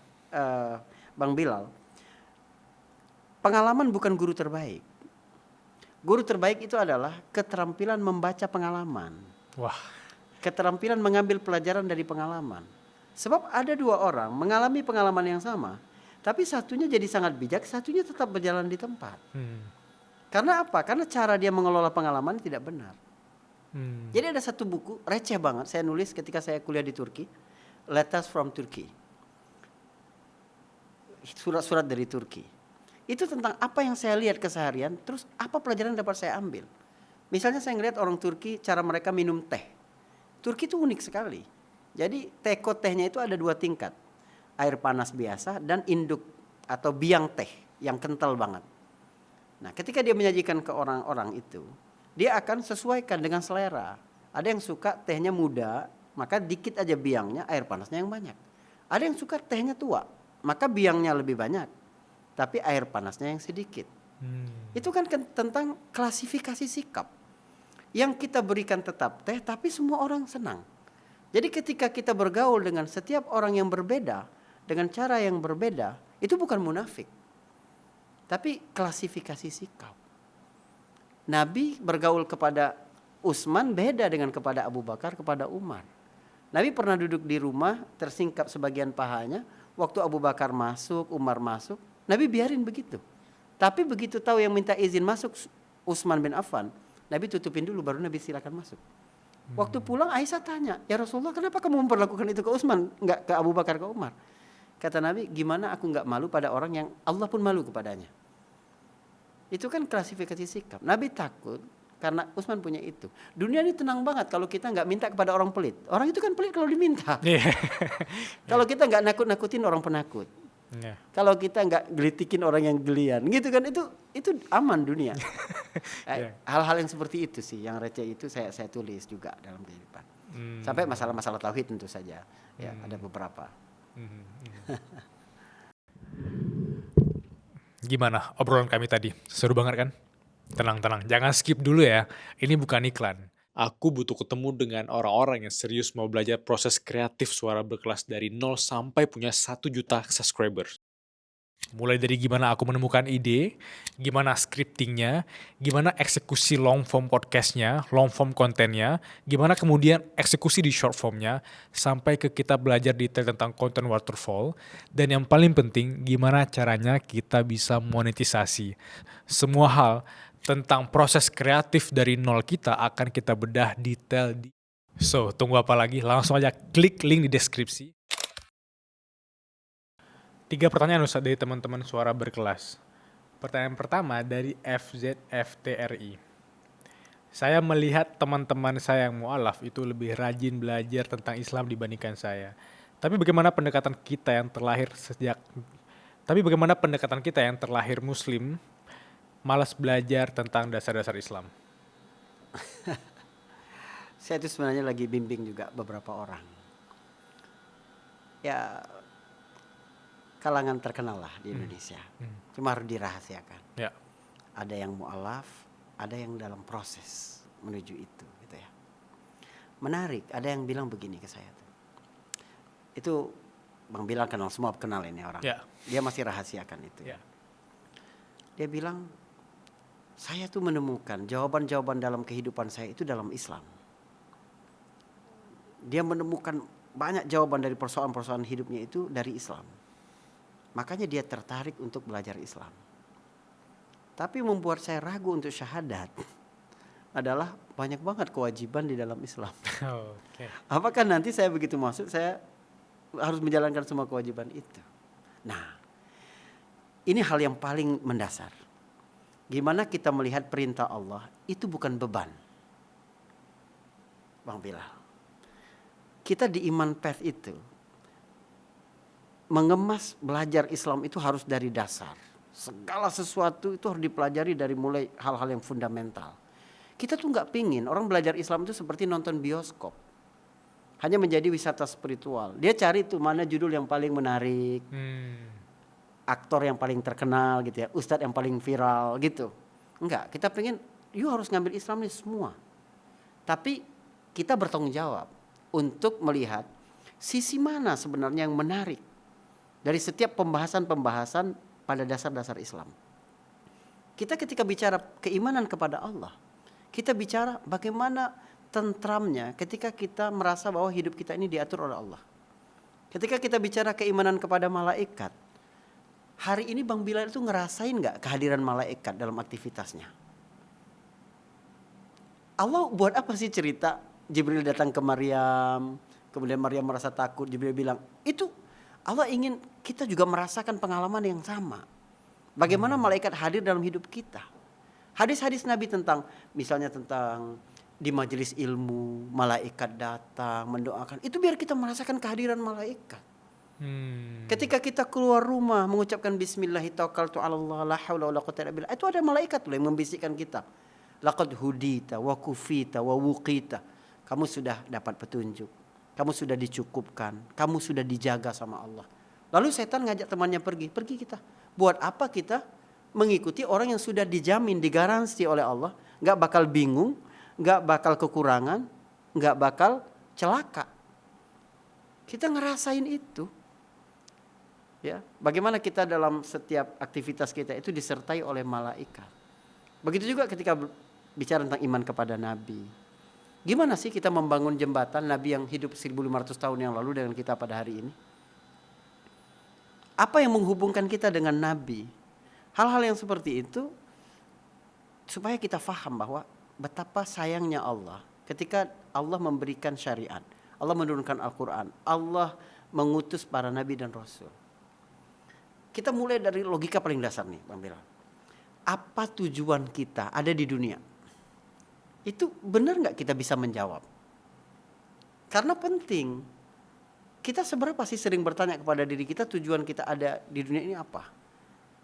Bang Bilal, pengalaman bukan guru terbaik. Guru terbaik itu adalah keterampilan membaca pengalaman. Wah. Keterampilan mengambil pelajaran dari pengalaman. Sebab ada dua orang mengalami pengalaman yang sama, tapi satunya jadi sangat bijak, satunya tetap berjalan di tempat. Karena apa? Karena cara dia mengelola pengalaman tidak benar. Jadi ada satu buku, receh banget, saya nulis ketika saya kuliah di Turki, Letters from Turkey. Surat-surat dari Turki. Itu tentang apa yang saya lihat keseharian, terus apa pelajaran yang dapat saya ambil. Misalnya saya ngelihat orang Turki, cara mereka minum teh. Turki itu unik sekali. Jadi teko tehnya itu ada 2 tingkat. Air panas biasa dan induk atau biang teh yang kental banget. Nah ketika dia menyajikan ke orang-orang itu, dia akan sesuaikan dengan selera. Ada yang suka tehnya muda, maka dikit aja biangnya, air panasnya yang banyak. Ada yang suka tehnya tua, maka biangnya lebih banyak, tapi air panasnya yang sedikit. Itu kan tentang klasifikasi sikap. Yang kita berikan tetap teh, tapi semua orang senang. Jadi ketika kita bergaul dengan setiap orang yang berbeda, dengan cara yang berbeda, itu bukan munafik, tapi klasifikasi sikap. Nabi bergaul kepada Utsman beda dengan kepada Abu Bakar, kepada Umar. Nabi pernah duduk di rumah, tersingkap sebagian pahanya. Waktu Abu Bakar masuk, Umar masuk, Nabi biarin begitu. Tapi begitu tahu yang minta izin masuk Utsman bin Affan, Nabi tutupin dulu, baru Nabi silakan masuk. Waktu pulang Aisyah tanya, ya Rasulullah kenapa kamu memperlakukan itu ke Utsman, enggak ke Abu Bakar, ke Umar? Kata Nabi, gimana aku enggak malu pada orang yang Allah pun malu kepadanya. Itu kan klasifikasi sikap. Nabi takut karena Utsman punya itu. Dunia ini tenang banget kalau kita nggak minta kepada orang pelit. Orang itu kan pelit kalau diminta. Kalau kita nggak nakut-nakutin orang penakut. Kalau kita nggak gelitikin orang yang gelian, gitu kan, itu aman dunia. Hal-hal yang seperti itu sih, yang receh itu saya tulis juga dalam kehidupan. Sampai masalah-masalah tauhid tentu saja. Ya, ada beberapa. Gimana obrolan kami tadi? Seru banget kan? Tenang, jangan skip dulu ya. Ini bukan iklan. Aku butuh ketemu dengan orang-orang yang serius mau belajar proses kreatif suara berkelas dari nol sampai punya 1 juta subscribers. Mulai dari gimana aku menemukan ide, gimana scriptingnya, gimana eksekusi long form podcastnya, long form kontennya, gimana kemudian eksekusi di short formnya, sampai ke kita belajar detail tentang konten waterfall, dan yang paling penting gimana caranya kita bisa monetisasi. Semua hal tentang proses kreatif dari nol kita akan kita bedah detail di. So, tunggu apa lagi? Langsung aja klik link di deskripsi. 3 pertanyaan Ustaz dari teman-teman suara berkelas. Pertanyaan pertama dari FZFTRI. Saya melihat teman-teman saya yang mu'alaf itu lebih rajin belajar tentang Islam dibandingkan saya. Tapi bagaimana pendekatan kita yang terlahir Muslim malas belajar tentang dasar-dasar Islam? Saya itu sebenarnya lagi bimbing juga beberapa orang. Ya, kalangan terkenal lah di Indonesia. Cuma harus dirahasiakan. Ya. Ada yang mu'alaf, ada yang dalam proses menuju itu, gitu ya. Menarik, ada yang bilang begini ke saya tuh. Itu Bang Bilal kenal, semua kenal ini orang. Ya. Dia masih rahasiakan itu. Ya. Dia bilang, saya tuh menemukan jawaban-jawaban dalam kehidupan saya itu dalam Islam. Dia menemukan banyak jawaban dari persoalan-persoalan hidupnya itu dari Islam. Makanya dia tertarik untuk belajar Islam. Tapi membuat saya ragu untuk syahadat adalah banyak banget kewajiban di dalam Islam. Okay. Apakah nanti saya begitu masuk saya harus menjalankan semua kewajiban itu? Nah, ini hal yang paling mendasar. Gimana kita melihat perintah Allah itu bukan beban. Bang Bilal. Kita di Iman Path itu mengemas belajar Islam itu harus dari dasar. Segala sesuatu itu harus dipelajari dari mulai hal-hal yang fundamental. Kita tuh nggak pingin orang belajar Islam itu seperti nonton bioskop. Hanya menjadi wisata spiritual. Dia cari tuh mana judul yang paling menarik. Aktor yang paling terkenal gitu ya. Ustadz yang paling viral gitu. Enggak, kita pengen you harus ngambil Islam ini semua. Tapi kita bertanggung jawab untuk melihat sisi mana sebenarnya yang menarik dari setiap pembahasan-pembahasan pada dasar-dasar Islam. Kita ketika bicara keimanan kepada Allah, kita bicara bagaimana tentramnya ketika kita merasa bahwa hidup kita ini diatur oleh Allah. Ketika kita bicara keimanan kepada malaikat, hari ini Bang Bilal itu ngerasain gak kehadiran malaikat dalam aktivitasnya? Allah buat apa sih cerita Jibril datang ke Maryam, kemudian Maryam merasa takut, Jibril bilang, itu Allah ingin kita juga merasakan pengalaman yang sama. Bagaimana malaikat hadir dalam hidup kita. Hadis-hadis Nabi tentang, misalnya tentang di majelis ilmu, malaikat datang, mendoakan. Itu biar kita merasakan kehadiran malaikat. Ketika kita keluar rumah, mengucapkan Bismillahirrahmanirrahim, la haula wala quwwata illa billah. Itu ada malaikat loh yang membisikkan kita. Laqad hudita wa kufita wa wuqita. Kamu sudah dapat petunjuk. Kamu sudah dicukupkan. Kamu sudah dijaga sama Allah. Lalu setan ngajak temannya pergi. Pergi kita. Buat apa kita mengikuti orang yang sudah dijamin, digaransi oleh Allah. Gak bakal bingung. Gak bakal kekurangan. Gak bakal celaka. Kita ngerasain itu. Ya, bagaimana kita dalam setiap aktivitas kita itu disertai oleh malaikat. Begitu juga ketika bicara tentang iman kepada Nabi. Gimana sih kita membangun jembatan Nabi yang hidup 1500 tahun yang lalu dengan kita pada hari ini? Apa yang menghubungkan kita dengan Nabi? Hal-hal yang seperti itu supaya kita faham bahwa betapa sayangnya Allah ketika Allah memberikan syariat. Allah menurunkan Al-Quran. Allah mengutus para Nabi dan Rasul. Kita mulai dari logika paling dasar nih Bang Bilal. Apa tujuan kita ada di dunia? Itu benar gak kita bisa menjawab? Karena penting. Kita seberapa sih sering bertanya kepada diri kita tujuan kita ada di dunia ini apa?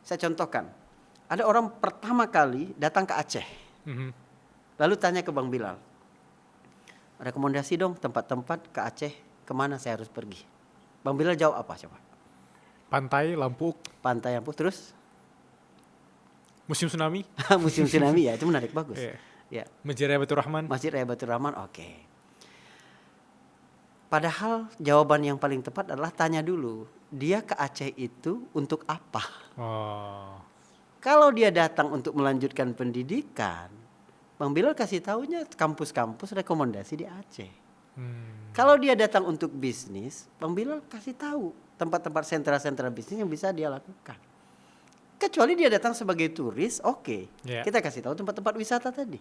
Saya contohkan. Ada orang pertama kali datang ke Aceh. Lalu tanya ke Bang Bilal. Rekomendasi dong tempat-tempat ke Aceh. Kemana saya harus pergi? Bang Bilal jawab apa coba? Pantai Lampuk. Pantai Lampuk terus? Museum Tsunami. Museum Tsunami ya, itu menarik, bagus. Ya. Masjid Raya Batur Rahman. Masjid Raya Batur Rahman, oke. Padahal jawaban yang paling tepat adalah tanya dulu. dia ke Aceh itu untuk apa? Oh. Kalau dia datang untuk melanjutkan pendidikan, Bang Bilal kasih taunya kampus-kampus rekomendasi di Aceh. Kalau dia datang untuk bisnis, Bang Bilal kasih tahu tempat-tempat sentra-sentra bisnis yang bisa dia lakukan. Kecuali dia datang sebagai turis, oke. Yeah. Kita kasih tahu tempat-tempat wisata tadi.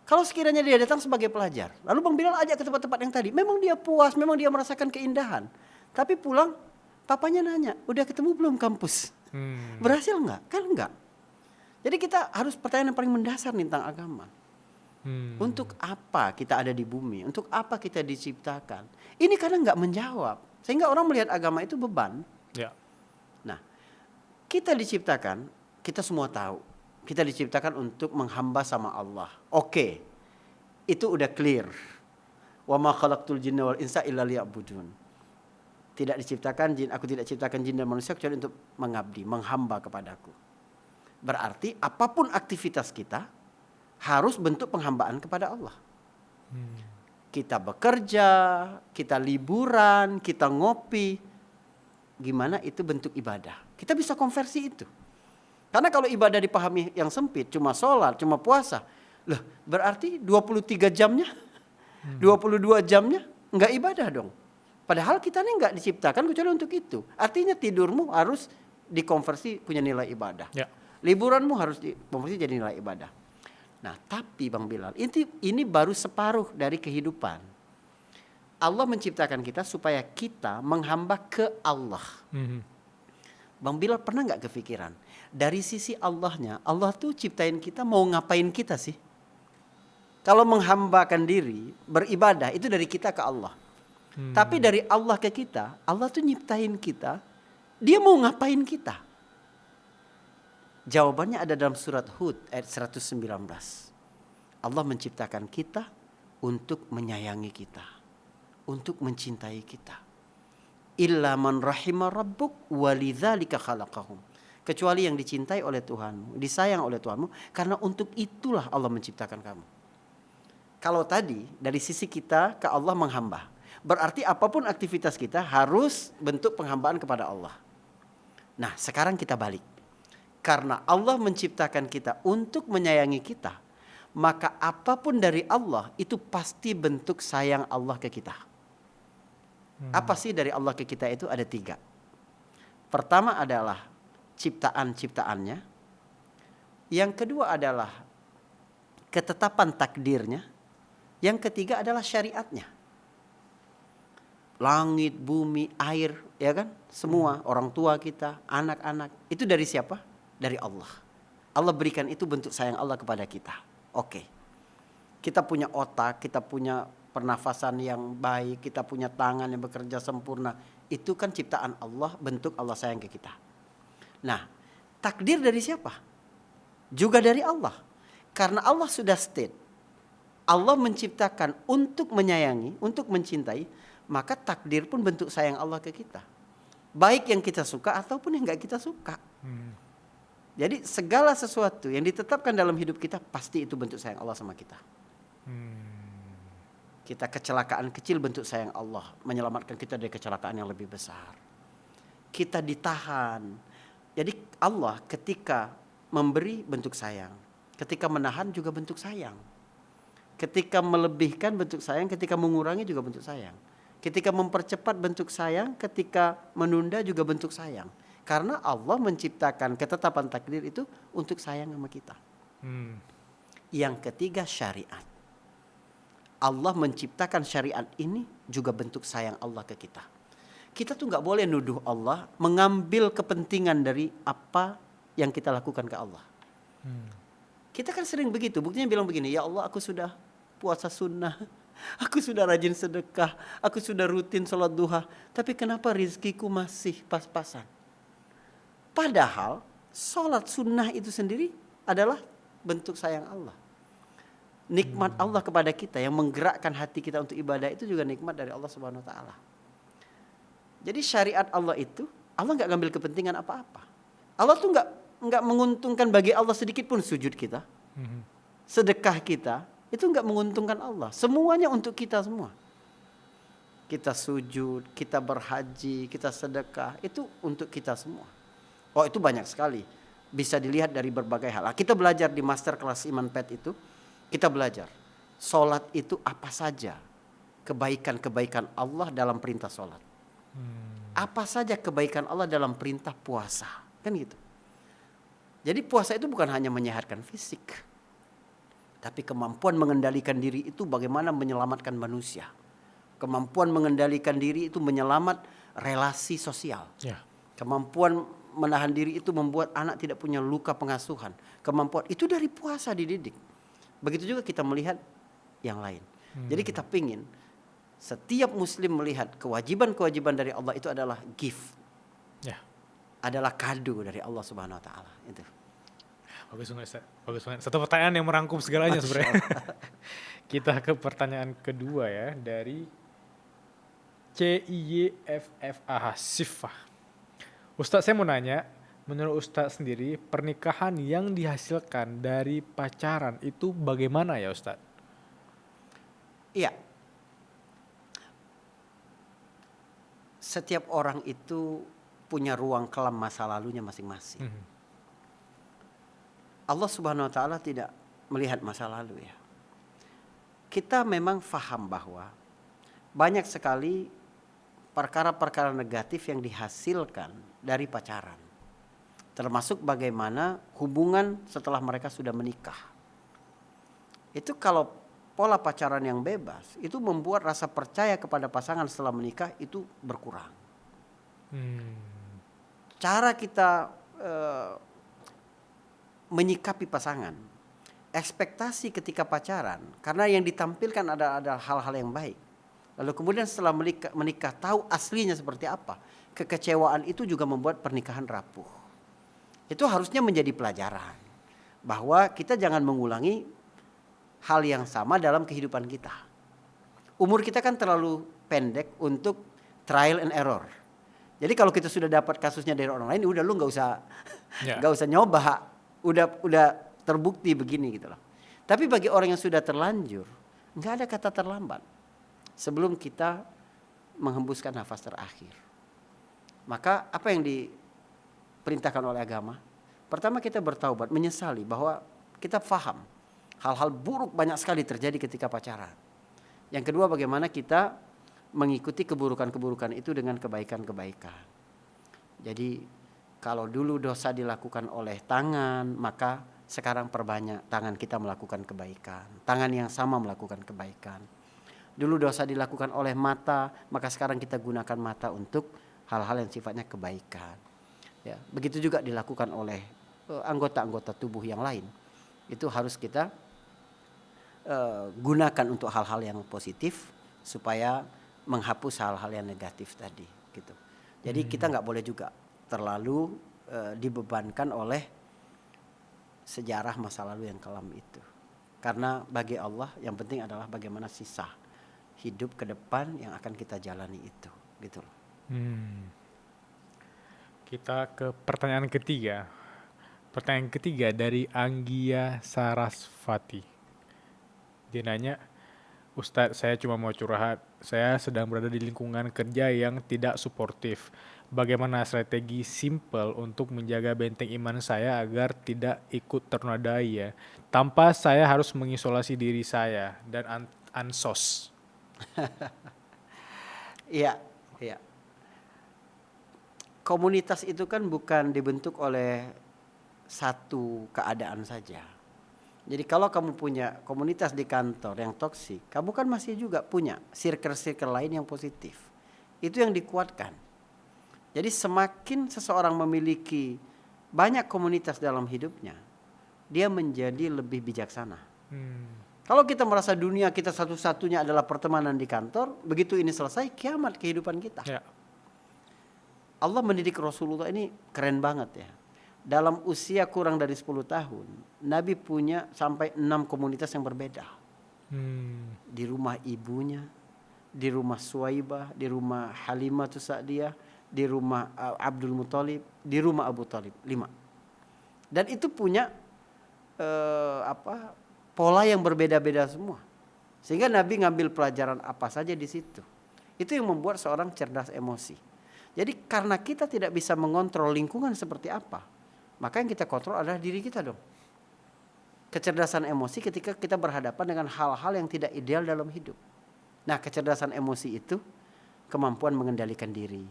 Kalau sekiranya dia datang sebagai pelajar, lalu Bang Bilal ajak ke tempat-tempat yang tadi, memang dia puas, memang dia merasakan keindahan. Tapi pulang, papanya nanya, udah ketemu belum kampus? Berhasil nggak? Kan enggak. Jadi kita harus pertanyaan yang paling mendasar tentang agama. Untuk apa kita ada di bumi? Untuk apa kita diciptakan? Ini kadang nggak menjawab. Sehingga orang melihat agama itu beban. Ya. Nah, kita diciptakan, kita semua tahu. Kita diciptakan untuk menghamba sama Allah. Oke, itu udah clear. Wa ma khalaqtul jinna wal insa illa liya'budun. Tidak diciptakan jin, aku tidak ciptakan jin dan manusia kecuali untuk mengabdi, menghamba kepadaku. Berarti apapun aktivitas kita harus bentuk penghambaan kepada Allah. Kita bekerja, kita liburan, kita ngopi. Gimana itu bentuk ibadah? Kita bisa konversi itu. Karena kalau ibadah dipahami yang sempit, cuma sholat, cuma puasa. Loh, berarti 23 jamnya, 22 jamnya enggak ibadah dong. Padahal kita ini enggak diciptakan kecuali untuk itu. Artinya tidurmu harus dikonversi punya nilai ibadah. Ya. Liburanmu harus dikonversi jadi nilai ibadah. Nah, tapi Bang Bilal, ini baru separuh dari kehidupan. Allah menciptakan kita supaya kita menghamba ke Allah. Bang Bilal pernah nggak kepikiran dari sisi Allahnya, Allah tuh ciptain kita mau ngapain kita sih? Kalau menghambakan diri, beribadah itu dari kita ke Allah. Tapi dari Allah ke kita, Allah tuh nyiptain kita, dia mau ngapain kita? Jawabannya ada dalam surat Hud ayat 119. Allah menciptakan kita untuk menyayangi kita, untuk mencintai kita. Illa man rahima rabbuk walidzalika khalaqahum. Kecuali yang dicintai oleh Tuhanmu, disayang oleh Tuhanmu, karena untuk itulah Allah menciptakan kamu. Kalau tadi dari sisi kita ke Allah menghamba, berarti apapun aktivitas kita harus bentuk penghambaan kepada Allah. Nah, sekarang kita balik. Karena Allah menciptakan kita untuk menyayangi kita, maka apapun dari Allah itu pasti bentuk sayang Allah ke kita. Apa sih dari Allah ke kita itu? Ada 3. Pertama adalah ciptaan-ciptaannya. Yang kedua adalah ketetapan takdirnya. Yang ketiga adalah syariatnya. Langit, bumi, air, ya kan? Semua, orang tua kita, anak-anak. Itu dari siapa? Dari Allah. Allah berikan itu bentuk sayang Allah kepada kita. Oke. Kita punya otak, kita punya pernafasan yang baik, kita punya tangan yang bekerja sempurna. Itu kan ciptaan Allah, bentuk Allah sayang ke kita. Nah, takdir dari siapa? Juga dari Allah. Karena Allah sudah state, Allah menciptakan untuk menyayangi, untuk mencintai, maka takdir pun bentuk sayang Allah ke kita. Baik yang kita suka ataupun yang enggak kita suka. Jadi segala sesuatu yang ditetapkan dalam hidup kita pasti itu bentuk sayang Allah sama kita. Kita kecelakaan kecil bentuk sayang Allah menyelamatkan kita dari kecelakaan yang lebih besar. Kita ditahan. Jadi Allah ketika memberi bentuk sayang, ketika menahan juga bentuk sayang. Ketika melebihkan bentuk sayang, ketika mengurangi juga bentuk sayang. Ketika mempercepat bentuk sayang, ketika menunda juga bentuk sayang. Karena Allah menciptakan ketetapan takdir itu untuk sayang sama kita. Yang ketiga syariat. Allah menciptakan syariat ini juga bentuk sayang Allah ke kita. Kita tuh gak boleh nuduh Allah mengambil kepentingan dari apa yang kita lakukan ke Allah. Kita kan sering begitu. Buktinya bilang begini, ya Allah aku sudah puasa sunnah. Aku sudah rajin sedekah. Aku sudah rutin sholat duha. Tapi kenapa rizkiku masih pas-pasan? Padahal sholat sunnah itu sendiri adalah bentuk sayang Allah. Nikmat Allah kepada kita yang menggerakkan hati kita untuk ibadah itu juga nikmat dari Allah Subhanahu Wa Taala. Jadi syariat Allah itu Allah nggak ngambil kepentingan apa-apa. Allah tuh nggak menguntungkan bagi Allah sedikit pun sujud kita, sedekah kita itu nggak menguntungkan Allah. Semuanya untuk kita semua. kita sujud, kita berhaji, kita sedekah, itu untuk kita semua. Oh, itu banyak sekali. Bisa dilihat dari berbagai hal. Kita belajar di master kelas Iman Pet itu, kita belajar. Sholat itu apa saja kebaikan-kebaikan Allah dalam perintah sholat. Apa saja kebaikan Allah dalam perintah puasa. Kan gitu. Jadi puasa itu bukan hanya menyehatkan fisik. Tapi kemampuan mengendalikan diri itu bagaimana menyelamatkan manusia. Kemampuan mengendalikan diri itu menyelamat relasi sosial. Ya. Kemampuan menahan diri itu membuat anak tidak punya luka pengasuhan. Kemampuan itu dari puasa dididik. Begitu juga kita melihat yang lain. Jadi kita pingin setiap muslim melihat kewajiban-kewajiban dari Allah itu adalah gift. Ya. Adalah kado dari Allah Subhanahu wa taala. Itu. Bagus banget, Ustaz. Bagus banget. Satu pertanyaan yang merangkum segalanya sebenarnya. Kita ke pertanyaan kedua ya dari CIYFFAH Sifah. Ustadz, saya mau nanya, menurut Ustadz sendiri pernikahan yang dihasilkan dari pacaran itu bagaimana ya Ustadz? Iya. Setiap orang itu punya ruang kelam masa lalunya masing-masing. Allah Subhanahu wa taala tidak melihat masa lalu ya. Kita memang faham bahwa banyak sekali perkara-perkara negatif yang dihasilkan dari pacaran. Termasuk bagaimana hubungan setelah mereka sudah menikah. Itu kalau pola pacaran yang bebas, itu membuat rasa percaya kepada pasangan setelah menikah itu berkurang. Cara kita menyikapi pasangan, ekspektasi ketika pacaran, karena yang ditampilkan ada hal-hal yang baik. Lalu kemudian setelah menikah tahu aslinya seperti apa. Kekecewaan itu juga membuat pernikahan rapuh. Itu harusnya menjadi pelajaran. Bahwa kita jangan mengulangi hal yang sama dalam kehidupan kita. Umur kita kan terlalu pendek untuk trial and error. Jadi kalau kita sudah dapat kasusnya dari orang lain, udah lu nggak usah nyoba. Udah terbukti begini gitu loh. Tapi bagi orang yang sudah terlanjur, nggak ada kata terlambat. Sebelum kita menghembuskan nafas terakhir. Maka apa yang diperintahkan oleh agama? Pertama kita bertaubat, menyesali bahwa kita faham hal-hal buruk banyak sekali terjadi ketika pacaran. Yang kedua bagaimana kita mengikuti keburukan-keburukan itu dengan kebaikan-kebaikan. Jadi kalau dulu dosa dilakukan oleh tangan, maka sekarang perbanyak tangan kita melakukan kebaikan. Tangan yang sama melakukan kebaikan. Dulu dosa dilakukan oleh mata, maka sekarang kita gunakan mata untuk hal-hal yang sifatnya kebaikan. Ya, begitu juga dilakukan oleh anggota-anggota tubuh yang lain. Itu harus kita gunakan untuk hal-hal yang positif supaya menghapus hal-hal yang negatif tadi. Gitu. Jadi kita nggak boleh juga terlalu dibebankan oleh sejarah masa lalu yang kelam itu. Karena bagi Allah yang penting adalah bagaimana sisa hidup ke depan yang akan kita jalani itu, gitu loh. Kita ke pertanyaan ketiga. Pertanyaan ketiga dari Anggia Sarasvati. Dia nanya, Ustadz, saya cuma mau curhat. Saya sedang berada di lingkungan kerja yang tidak suportif. Bagaimana strategi simple untuk menjaga benteng iman saya agar tidak ikut ternodai ya, tanpa saya harus mengisolasi diri saya dan ansos. Iya. Komunitas itu kan bukan dibentuk oleh satu keadaan saja. Jadi kalau kamu punya komunitas di kantor yang toksik, kamu kan masih juga punya circle-circle lain yang positif. Itu yang dikuatkan. Jadi semakin seseorang memiliki banyak komunitas dalam hidupnya, dia menjadi lebih bijaksana. Kalau kita merasa dunia kita satu-satunya adalah pertemanan di kantor, begitu ini selesai, kiamat kehidupan kita. Ya. Allah mendidik Rasulullah ini keren banget ya. Dalam usia kurang dari 10 tahun, Nabi punya sampai 6 komunitas yang berbeda. Di rumah ibunya, di rumah Suwaibah, di rumah Halimah Sa'diyah, di rumah Abdul Muthalib, di rumah Abu Thalib, 5. Dan itu punya pola yang berbeda-beda semua. Sehingga Nabi ngambil pelajaran apa saja di situ. Itu yang membuat seorang cerdas emosi. Jadi karena kita tidak bisa mengontrol lingkungan seperti apa, maka yang kita kontrol adalah diri kita dong. Kecerdasan emosi ketika kita berhadapan dengan hal-hal yang tidak ideal dalam hidup. Nah, kecerdasan emosi itu kemampuan mengendalikan diri,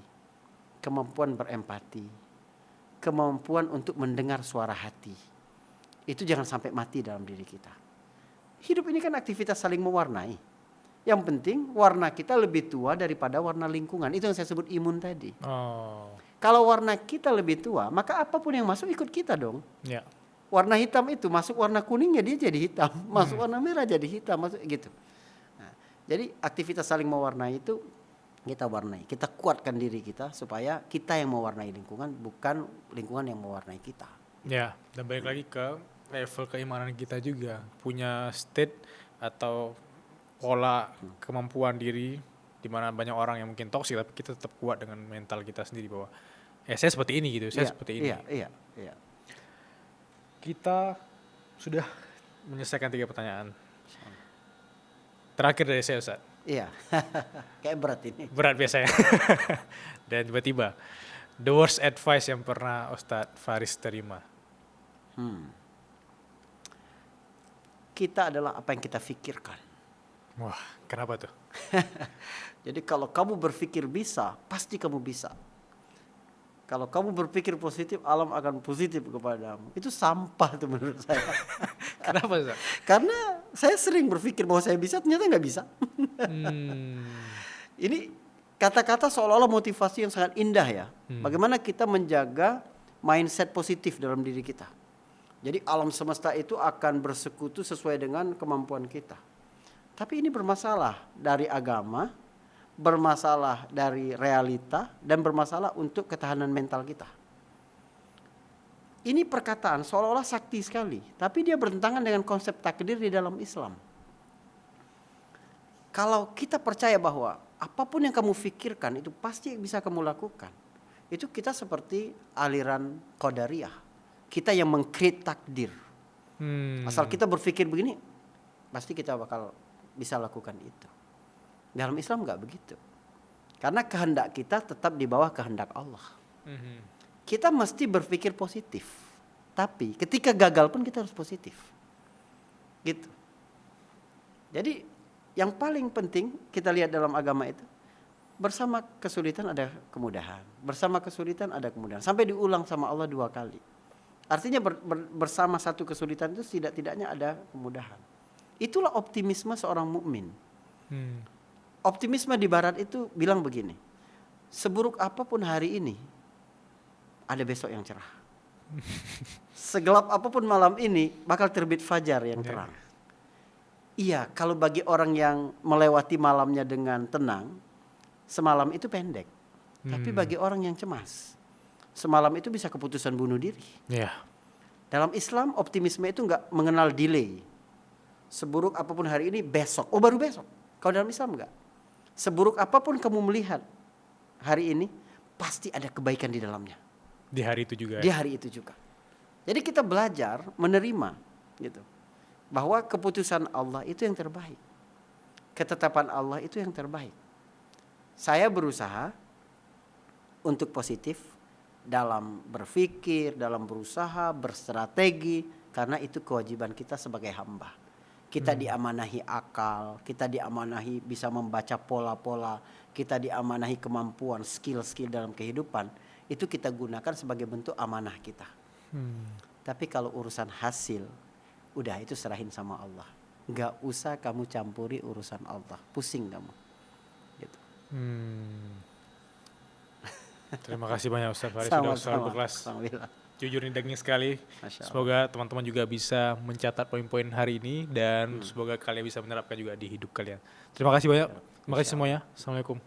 kemampuan berempati, kemampuan untuk mendengar suara hati. Itu jangan sampai mati dalam diri kita. Hidup ini kan aktivitas saling mewarnai. Yang penting warna kita lebih tua daripada warna lingkungan. Itu yang saya sebut imun tadi. Kalau warna kita lebih tua, maka apapun yang masuk ikut kita dong. Ya. Warna hitam itu masuk warna kuningnya dia jadi hitam, masuk warna merah jadi hitam, masuk gitu. Nah, jadi aktivitas saling mewarnai itu kita warnai, kita kuatkan diri kita supaya kita yang mewarnai lingkungan, bukan lingkungan yang mewarnai kita. Ya, dan balik lagi ke level keimanan kita juga, punya state atau pola kemampuan diri di mana banyak orang yang mungkin toksik tapi kita tetap kuat dengan mental kita sendiri bahwa saya seperti ini gitu, saya seperti ini. Iya. Kita sudah menyelesaikan 3 pertanyaan. Terakhir dari saya, Ustaz. Iya. Kayak berat ini. Berat biasanya. Dan tiba-tiba, the worst advice yang pernah Ustadz Faris terima. Kita adalah apa yang kita pikirkan. Wah, kenapa tuh? Jadi kalau kamu berpikir bisa, pasti kamu bisa. Kalau kamu berpikir positif, alam akan positif kepadamu. Itu sampah tuh menurut saya. Kenapa, Ustaz? Karena saya sering berpikir bahwa saya bisa, ternyata nggak bisa. Ini kata-kata seolah-olah motivasi yang sangat indah ya. Bagaimana kita menjaga mindset positif dalam diri kita. Jadi alam semesta itu akan bersekutu sesuai dengan kemampuan kita. Tapi ini bermasalah dari agama, bermasalah dari realita, dan bermasalah untuk ketahanan mental kita. Ini perkataan seolah-olah sakti sekali, tapi dia bertentangan dengan konsep takdir di dalam Islam. Kalau kita percaya bahwa apapun yang kamu pikirkan itu pasti bisa kamu lakukan, itu kita seperti aliran Qadariyah. Kita yang meng-create takdir. Asal kita berpikir begini, pasti kita bakal bisa lakukan itu. Dalam Islam nggak begitu. Karena kehendak kita tetap di bawah kehendak Allah. Kita mesti berpikir positif. Tapi ketika gagal pun kita harus positif. Gitu. Jadi yang paling penting kita lihat dalam agama itu, bersama kesulitan ada kemudahan. Bersama kesulitan ada kemudahan. Sampai diulang sama Allah 2 kali. Artinya bersama satu kesulitan itu tidak-tidaknya ada kemudahan. Itulah optimisme seorang mukmin. Optimisme di barat itu bilang begini, seburuk apapun hari ini, ada besok yang cerah. Segelap apapun malam ini, bakal terbit fajar yang terang. Iya, kalau bagi orang yang melewati malamnya dengan tenang, semalam itu pendek. Tapi bagi orang yang cemas, semalam itu bisa keputusan bunuh diri. Dalam Islam, optimisme itu nggak mengenal delay. Seburuk apapun hari ini, besok. Oh, baru besok. Kalau dalam Islam enggak. Seburuk apapun kamu melihat hari ini, pasti ada kebaikan di dalamnya. Di hari itu juga. Di hari itu juga. Jadi kita belajar menerima gitu. Bahwa keputusan Allah itu yang terbaik. Ketetapan Allah itu yang terbaik. Saya berusaha untuk positif dalam berpikir, dalam berusaha, berstrategi, karena itu kewajiban kita sebagai hamba. Kita diamanahi akal, kita diamanahi bisa membaca pola-pola, kita diamanahi kemampuan, skill-skill dalam kehidupan. Itu kita gunakan sebagai bentuk amanah kita. Tapi kalau urusan hasil, udah itu serahin sama Allah. Gak usah kamu campuri urusan Allah, pusing kamu. Gitu. Terima kasih banyak Ustaz Faris sudah selalu berkelas. Jujur ini daging sekali. Semoga teman-teman juga bisa mencatat poin-poin hari ini dan semoga kalian bisa menerapkan juga di hidup kalian. Terima kasih banyak. Terima kasih semuanya. Assalamualaikum.